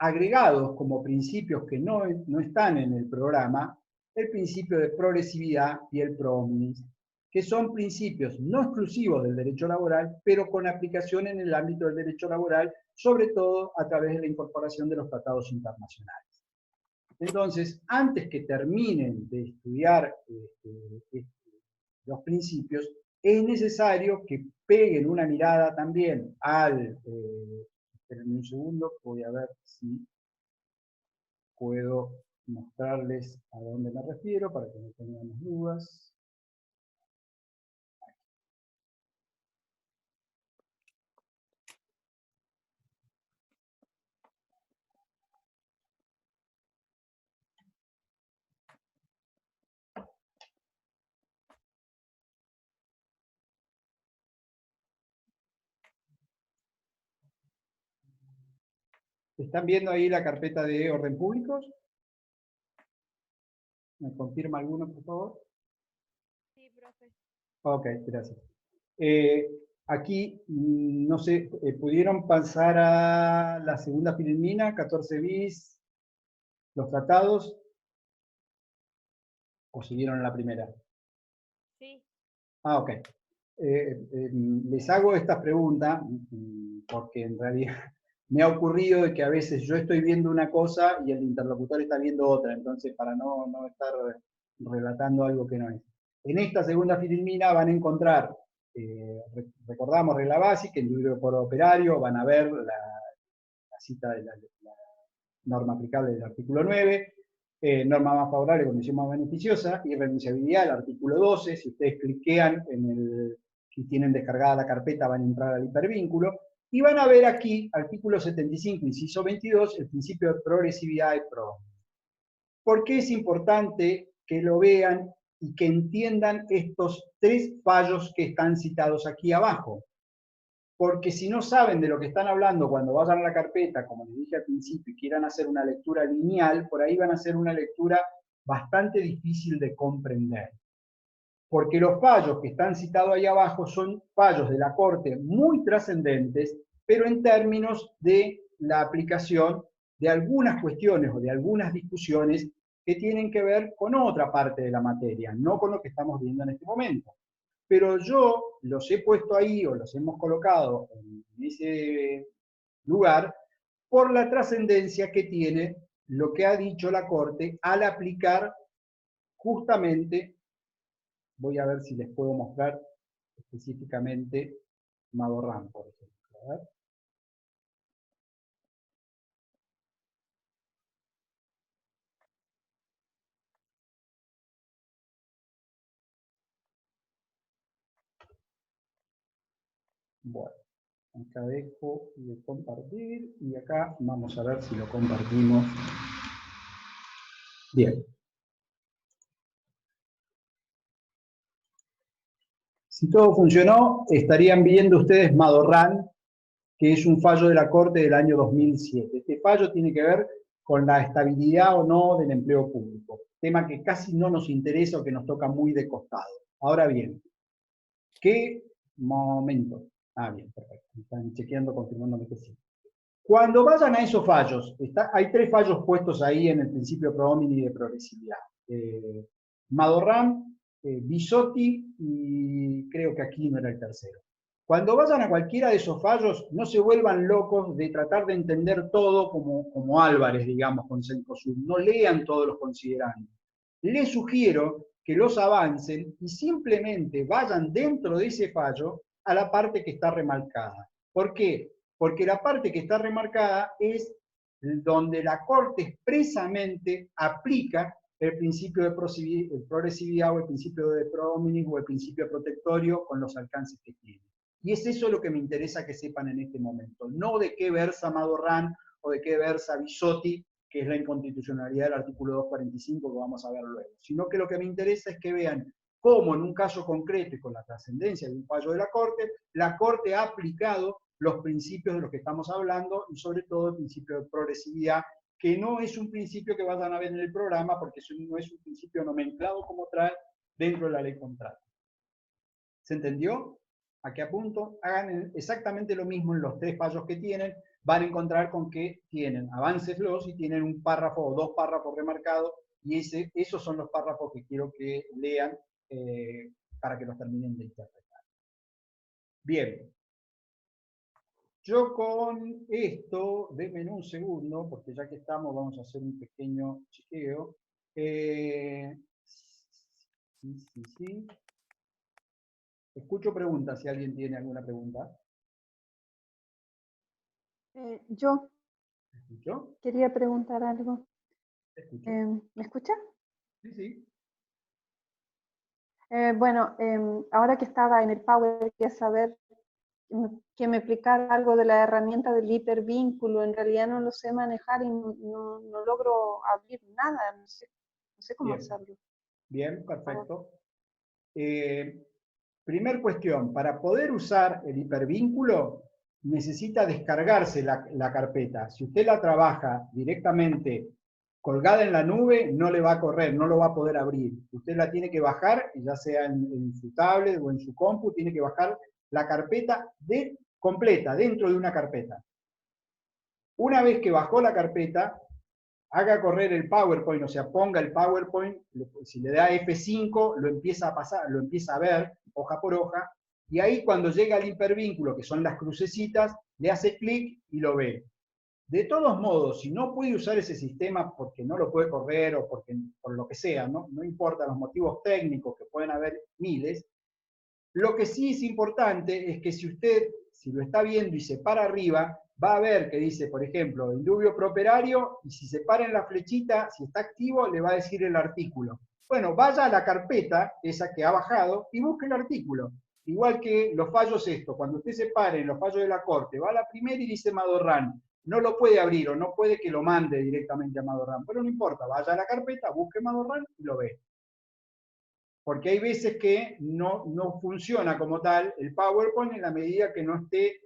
agregados como principios que no están en el programa, el principio de progresividad y el pro omnis, que son principios no exclusivos del derecho laboral, pero con aplicación en el ámbito del derecho laboral, sobre todo a través de la incorporación de los tratados internacionales. Entonces, antes que terminen de estudiar los principios, es necesario que peguen una mirada también al... esperen un segundo, voy a ver si puedo mostrarles a dónde me refiero para que no tengamos dudas. ¿Están viendo ahí la carpeta de orden públicos? ¿Me confirma alguno, por favor?
Sí, profe.
Ok, gracias. Aquí, no sé, ¿pudieron pasar a la segunda filmina, 14 bis, los tratados? ¿O siguieron en la primera?
Sí.
Ah, ok. Les hago esta pregunta porque en realidad me ha ocurrido de que a veces yo estoy viendo una cosa y el interlocutor está viendo otra, entonces para no estar relatando algo que no es. En esta segunda filmina van a encontrar, recordamos regla básica, el libro por operario, van a ver la cita de la norma aplicable del artículo 9, norma más favorable, condición más beneficiosa, y renunciabilidad del artículo 12, si ustedes cliquean si tienen descargada la carpeta van a entrar al hipervínculo, y van a ver aquí, artículo 75, inciso 22, el principio de progresividad y pro. ¿Por qué es importante que lo vean y que entiendan estos tres fallos que están citados aquí abajo? Porque si no saben de lo que están hablando cuando vayan a la carpeta, como les dije al principio, y quieran hacer una lectura lineal, por ahí van a hacer una lectura bastante difícil de comprender. Porque los fallos que están citados ahí abajo son fallos de la Corte muy trascendentes, pero en términos de la aplicación de algunas cuestiones o de algunas discusiones que tienen que ver con otra parte de la materia, no con lo que estamos viendo en este momento. Pero yo los he puesto ahí o los hemos colocado en ese lugar por la trascendencia que tiene lo que ha dicho la Corte al aplicar justamente, voy a ver si les puedo mostrar específicamente Madorrán, por ejemplo. A ver. Bueno, acá dejo de compartir y acá vamos a ver si lo compartimos. Bien. Si todo funcionó, estarían viendo ustedes Madorrán, que es un fallo de la Corte del año 2007. Este fallo tiene que ver con la estabilidad o no del empleo público, tema que casi no nos interesa o que nos toca muy de costado. Ahora bien, ¿qué momento? Ah, bien, perfecto. Están chequeando, confirmándome que sí. Cuando vayan a esos fallos, hay tres fallos puestos ahí en el principio pro homini de progresividad. Madorrán Bisotti y creo que aquí no era el tercero. Cuando vayan a cualquiera de esos fallos, no se vuelvan locos de tratar de entender todo como Álvarez, digamos, con Cencosud. No lean todos los considerandos. Les sugiero que los avancen y simplemente vayan dentro de ese fallo a la parte que está remarcada. ¿Por qué? Porque la parte que está remarcada es donde la Corte expresamente aplica el principio de progresividad o el principio de pro hominis o el principio protectorio con los alcances que tiene. Y es eso lo que me interesa que sepan en este momento, no de qué versa Madorrán o de qué versa Bisotti, que es la inconstitucionalidad del artículo 245 que vamos a ver luego, sino que lo que me interesa es que vean cómo en un caso concreto y con la trascendencia de un fallo de la Corte ha aplicado los principios de los que estamos hablando y sobre todo el principio de progresividad, que no es un principio que vayan a ver en el programa porque no es un principio nomenclado como tal dentro de la ley contrato. ¿Se entendió? ¿A qué apunto? Hagan exactamente lo mismo en los 3 fallos que tienen, van a encontrar con que tienen avances los y tienen un párrafo o 2 párrafos remarcados, y esos son los párrafos que quiero que lean para que los terminen de interpretar. Bien. Yo con esto, denme un segundo, porque ya que estamos vamos a hacer un pequeño chequeo. Sí. Escucho preguntas, si alguien tiene alguna pregunta.
Yo
¿Escucho?
quería preguntar algo.
¿Escucho?
¿Me escucha?
Sí.
Bueno, ahora que estaba en el Power, quería saber que me explicara algo de la herramienta del hipervínculo. En realidad no lo sé manejar y no logro abrir nada. No sé cómo
Bien.
hacerlo.
Bien, perfecto. Primer cuestión, para poder usar el hipervínculo necesita descargarse la carpeta. Si usted la trabaja directamente colgada en la nube, no le va a correr, no lo va a poder abrir. Usted la tiene que bajar, ya sea en su tablet o en su compu, tiene que bajar la carpeta completa, dentro de una carpeta. Una vez que bajó la carpeta, haga correr el PowerPoint, o sea, ponga el PowerPoint, si le da F5, lo empieza a pasar, lo empieza a ver, hoja por hoja, y ahí cuando llega al hipervínculo, que son las crucecitas, le hace clic y lo ve. De todos modos, si no puede usar ese sistema porque no lo puede correr o por lo que sea, no importa los motivos técnicos, que pueden haber miles, lo que sí es importante es que si lo está viendo y se para arriba, va a ver que dice, por ejemplo, indubio properario, y si se para en la flechita, si está activo, le va a decir el artículo. Bueno, vaya a la carpeta, esa que ha bajado, y busque el artículo. Igual que los fallos cuando usted se pare en los fallos de la Corte, va a la primera y dice Madorrán, no lo puede abrir o no puede que lo mande directamente a Madorrán, pero no importa, vaya a la carpeta, busque Madorrán y lo ve. Porque hay veces que no funciona como tal el PowerPoint en la medida que no esté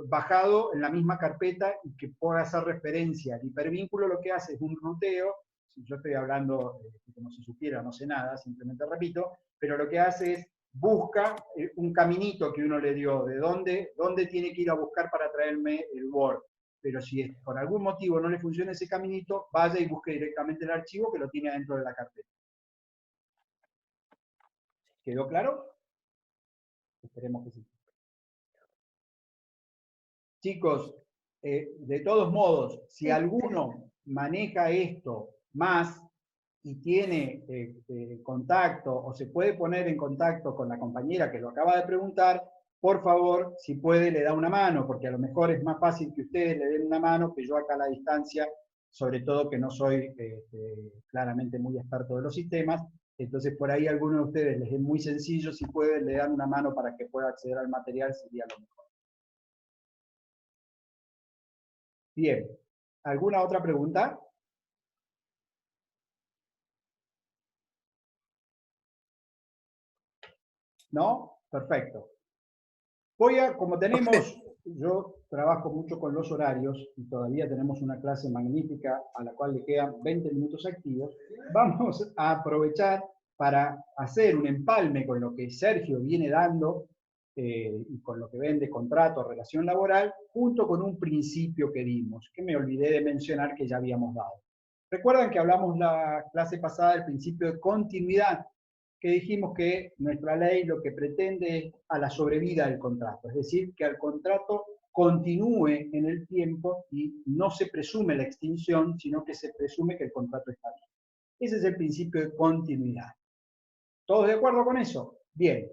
bajado en la misma carpeta y que pueda hacer referencia. El hipervínculo lo que hace es un ruteo, si yo estoy hablando como si supiera, no sé nada, simplemente repito, pero lo que hace es busca un caminito que uno le dio, de dónde tiene que ir a buscar para traerme el Word. Pero si por algún motivo no le funciona ese caminito, vaya y busque directamente el archivo que lo tiene dentro de la carpeta. ¿Quedó claro? Esperemos que sí. Chicos, de todos modos, si
Sí.
alguno maneja esto más y tiene contacto o se puede poner en contacto con la compañera que lo acaba de preguntar, por favor, si puede, le da una mano, porque a lo mejor es más fácil que ustedes le den una mano que yo acá a la distancia, sobre todo que no soy claramente muy experto de los sistemas. Entonces, por ahí a alguno de ustedes les es muy sencillo, si pueden, le dan una mano para que pueda acceder al material, sería lo mejor. Bien, ¿alguna otra pregunta? ¿No? Perfecto. Como tenemos, yo trabajo mucho con los horarios y todavía tenemos una clase magnífica a la cual le quedan 20 minutos activos, vamos a aprovechar para hacer un empalme con lo que Sergio viene dando y con lo que ven de contrato, relación laboral, junto con un principio que dimos, que me olvidé de mencionar que ya habíamos dado. ¿Recuerdan que hablamos la clase pasada del principio de continuidad? que dijimos que nuestra ley lo que pretende es a la sobrevida del contrato, es decir, que el contrato continúe en el tiempo y no se presume la extinción, sino que se presume que el contrato está bien. Ese es el principio de continuidad. ¿Todos de acuerdo con eso? Bien.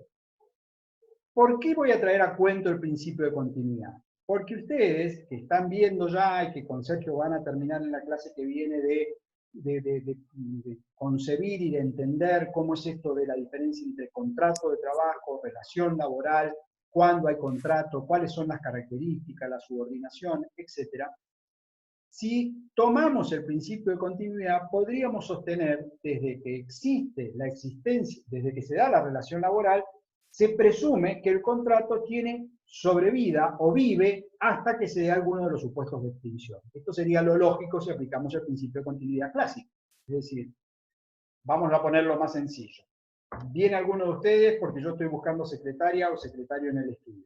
¿Por qué voy a traer a cuento el principio de continuidad? Porque ustedes, que están viendo ya y que con Sergio van a terminar en la clase que viene de concebir y de entender cómo es esto de la diferencia entre contrato de trabajo, relación laboral, cuándo hay contrato, cuáles son las características, la subordinación, etc. Si tomamos el principio de continuidad, podríamos sostener desde que existe la existencia, desde que se da la relación laboral, se presume que el contrato tiene sobrevida o vive hasta que se dé alguno de los supuestos de extinción. Esto sería lo lógico si aplicamos el principio de continuidad clásico. Es decir, vamos a ponerlo más sencillo. Viene alguno de ustedes porque yo estoy buscando secretaria o secretario en el estudio.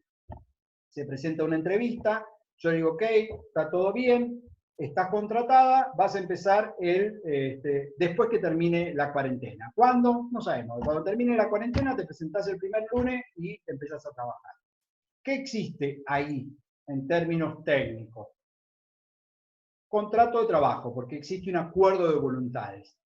Se presenta una entrevista, yo digo, ok, está todo bien, estás contratada, vas a empezar después que termine la cuarentena. ¿Cuándo? No sabemos. Cuando termine la cuarentena te presentás el primer lunes y empezás a trabajar. ¿Qué existe ahí en términos técnicos? Contrato de trabajo, porque existe un acuerdo de voluntades.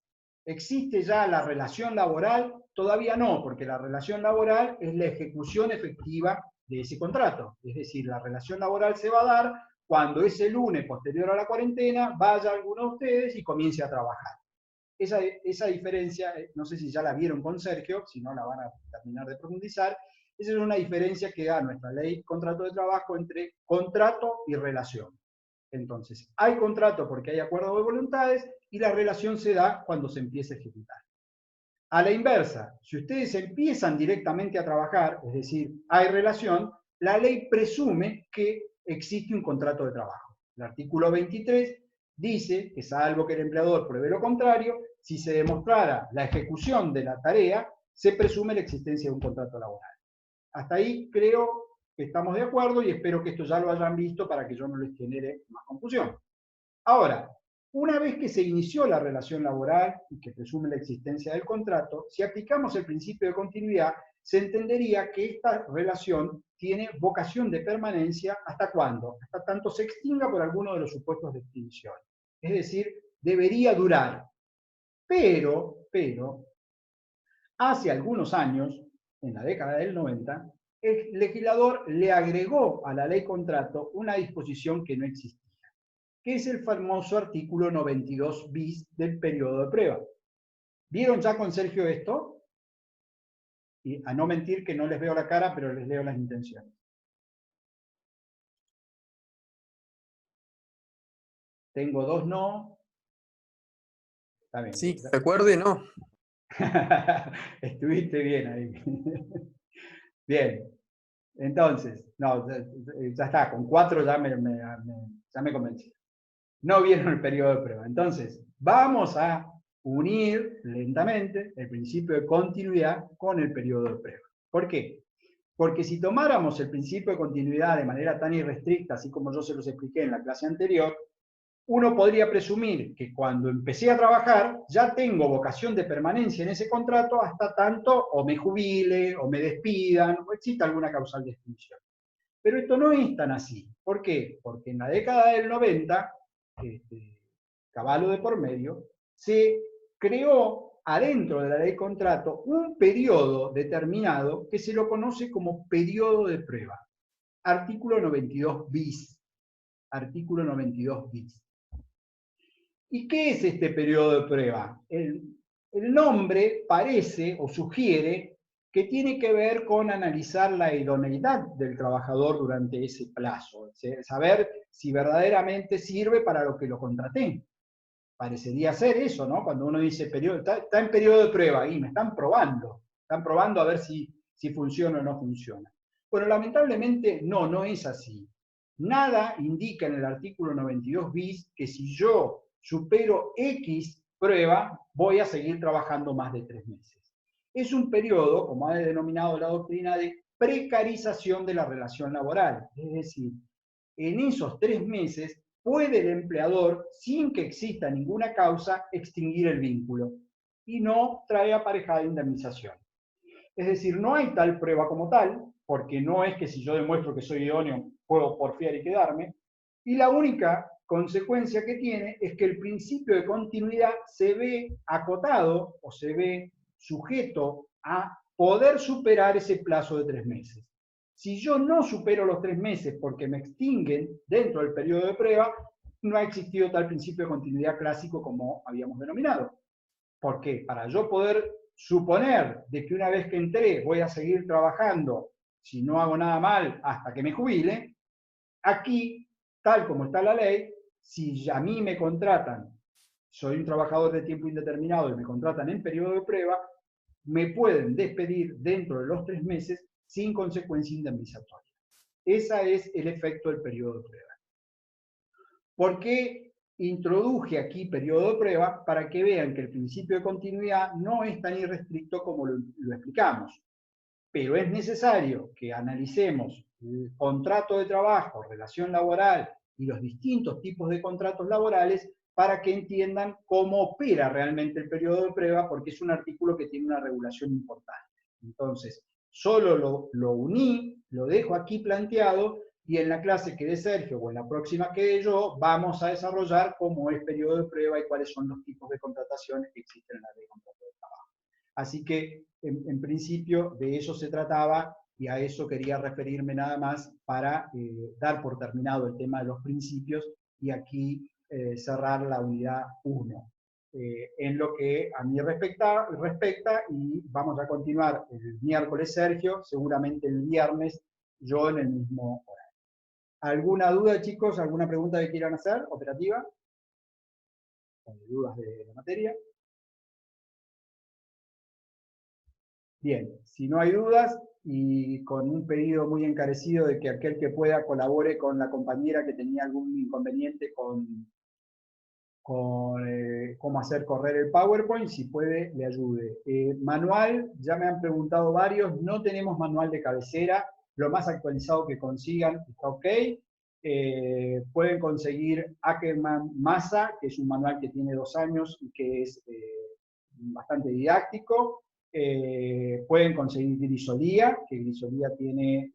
¿Existe ya la relación laboral? Todavía no, porque la relación laboral es la ejecución efectiva de ese contrato. Es decir, la relación laboral se va a dar cuando ese lunes posterior a la cuarentena vaya alguno de ustedes y comience a trabajar. Esa diferencia, no sé si ya la vieron con Sergio, si no la van a terminar de profundizar, esa es una diferencia que da nuestra ley contrato de trabajo entre contrato y relación. Entonces, hay contrato porque hay acuerdo de voluntades y la relación se da cuando se empieza a ejecutar. A la inversa, si ustedes empiezan directamente a trabajar, es decir, hay relación, la ley presume que existe un contrato de trabajo. El artículo 23 dice que salvo que el empleador pruebe lo contrario, si se demostrara la ejecución de la tarea, se presume la existencia de un contrato laboral. Hasta ahí creo que estamos de acuerdo y espero que esto ya lo hayan visto para que yo no les genere más confusión. Ahora, una vez que se inició la relación laboral y que presume la existencia del contrato, si aplicamos el principio de continuidad, se entendería que esta relación tiene vocación de permanencia ¿hasta cuándo? Hasta tanto se extinga por alguno de los supuestos de extinción. Es decir, debería durar. Pero, hace algunos años, en la década del 90, el legislador le agregó a la ley contrato una disposición que no existía, que es el famoso artículo 92 bis del periodo de prueba. ¿Vieron ya con Sergio esto? Y a no mentir que no les veo la cara, pero les leo las intenciones. Tengo 2 no. Está bien.
Sí, recuerde, no.
Estuviste bien ahí. Bien. Entonces, no, ya está, con 4 ya me convencí. No vieron el periodo de prueba. Entonces, vamos a unir lentamente el principio de continuidad con el periodo de prueba. ¿Por qué? Porque si tomáramos el principio de continuidad de manera tan irrestricta, así como yo se los expliqué en la clase anterior, uno podría presumir que cuando empecé a trabajar ya tengo vocación de permanencia en ese contrato hasta tanto o me jubile, o me despidan, o exista alguna causal de extinción. Pero esto no es tan así. ¿Por qué? Porque en la década del 90, caballo de por medio, se creó adentro de la ley contrato un periodo determinado que se lo conoce como periodo de prueba. Artículo 92 bis. Artículo 92 bis. ¿Y qué es este periodo de prueba? El nombre parece o sugiere que tiene que ver con analizar la idoneidad del trabajador durante ese plazo, saber si verdaderamente sirve para lo que lo contraté. Parecería ser eso, ¿no? Cuando uno dice, está en periodo de prueba, y me están probando a ver si funciona o no funciona. Bueno, lamentablemente no es así. Nada indica en el artículo 92 bis que si yo supero X prueba, voy a seguir trabajando más de 3 meses. Es un periodo, como ha denominado la doctrina, de precarización de la relación laboral. Es decir, en esos 3 meses puede el empleador, sin que exista ninguna causa, extinguir el vínculo y no trae aparejada indemnización. Es decir, no hay tal prueba como tal, porque no es que si yo demuestro que soy idóneo, puedo porfiar y quedarme, y la única consecuencia que tiene es que el principio de continuidad se ve acotado o se ve sujeto a poder superar ese plazo de 3 meses. Si yo no supero los 3 meses porque me extinguen dentro del periodo de prueba, no ha existido tal principio de continuidad clásico como habíamos denominado. Porque para yo poder suponer de que una vez que entré voy a seguir trabajando, si no hago nada mal, hasta que me jubile, aquí, tal como está la ley, si a mí me contratan, soy un trabajador de tiempo indeterminado y me contratan en periodo de prueba, me pueden despedir dentro de los 3 meses sin consecuencia indemnizatoria. Ese es el efecto del periodo de prueba. ¿Por qué introduje aquí periodo de prueba? Para que vean que el principio de continuidad no es tan irrestricto como lo explicamos. Pero es necesario que analicemos el contrato de trabajo, relación laboral y los distintos tipos de contratos laborales para que entiendan cómo opera realmente el periodo de prueba, porque es un artículo que tiene una regulación importante. Entonces, solo lo uní, lo dejo aquí planteado, y en la clase que dé Sergio o en la próxima que dé yo, vamos a desarrollar cómo es periodo de prueba y cuáles son los tipos de contrataciones que existen en la ley de contrato de trabajo. Así que, en principio, de eso se trataba, y a eso quería referirme nada más para dar por terminado el tema de los principios y aquí cerrar la unidad 1. En lo que a mí respecta, y vamos a continuar el miércoles Sergio, seguramente el viernes yo en el mismo horario. ¿Alguna duda, chicos? ¿Alguna pregunta que quieran hacer, operativa? ¿Dudas de la materia? Bien, si no hay dudas, y con un pedido muy encarecido de que aquel que pueda colabore con la compañera que tenía algún inconveniente con cómo hacer correr el PowerPoint, si puede, le ayude. Manual, ya me han preguntado varios, no tenemos manual de cabecera, lo más actualizado que consigan está ok. Pueden conseguir Ackerman Massa, que es un manual que tiene 2 años y que es bastante didáctico. Pueden conseguir Grisolía, que Grisolía tiene,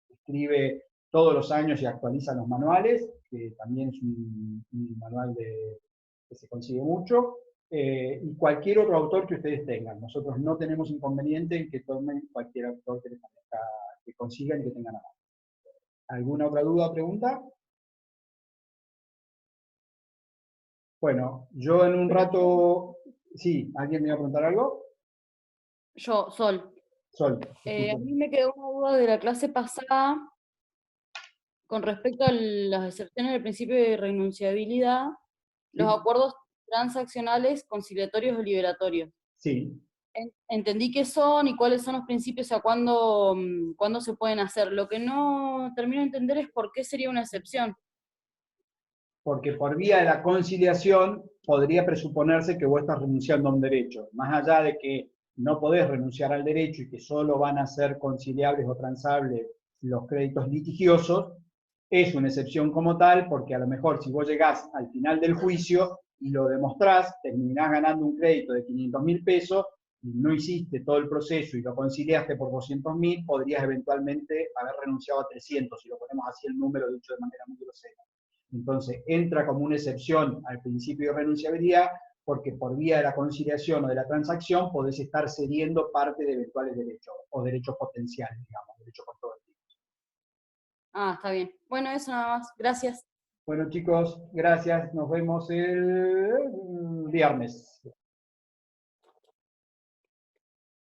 escribe todos los años y actualiza los manuales, que también es un manual que se consigue mucho, y cualquier otro autor que ustedes tengan. Nosotros no tenemos inconveniente en que tomen cualquier autor que consigan y que tengan a mano. ¿Alguna otra duda o pregunta? Bueno, yo en un rato... Sí, ¿alguien me iba a preguntar algo?
Yo, Sol.
Sol.
A mí me quedó una duda de la clase pasada con respecto a las excepciones del principio de renunciabilidad, los acuerdos transaccionales, conciliatorios o liberatorios.
Sí.
Entendí qué son y cuáles son los principios, a cuándo se pueden hacer. Lo que no termino de entender es por qué sería una excepción.
Porque por vía de la conciliación podría presuponerse que vos estás renunciando a un derecho. Más allá de que no podés renunciar al derecho y que solo van a ser conciliables o transables los créditos litigiosos, es una excepción como tal, porque a lo mejor si vos llegás al final del juicio y lo demostrás, terminás ganando un crédito de 500.000 pesos, y no hiciste todo el proceso y lo conciliaste por 200.000, podrías eventualmente haber renunciado a 300, si lo ponemos así el número dicho de manera muy grosera. Entonces, entra como una excepción al principio de renunciabilidad, porque por vía de la conciliación o de la transacción podés estar cediendo parte de eventuales derechos, o derechos potenciales, digamos, derechos controvertidos.
Ah, está bien. Bueno, eso nada más. Gracias.
Bueno, chicos, gracias. Nos vemos el viernes.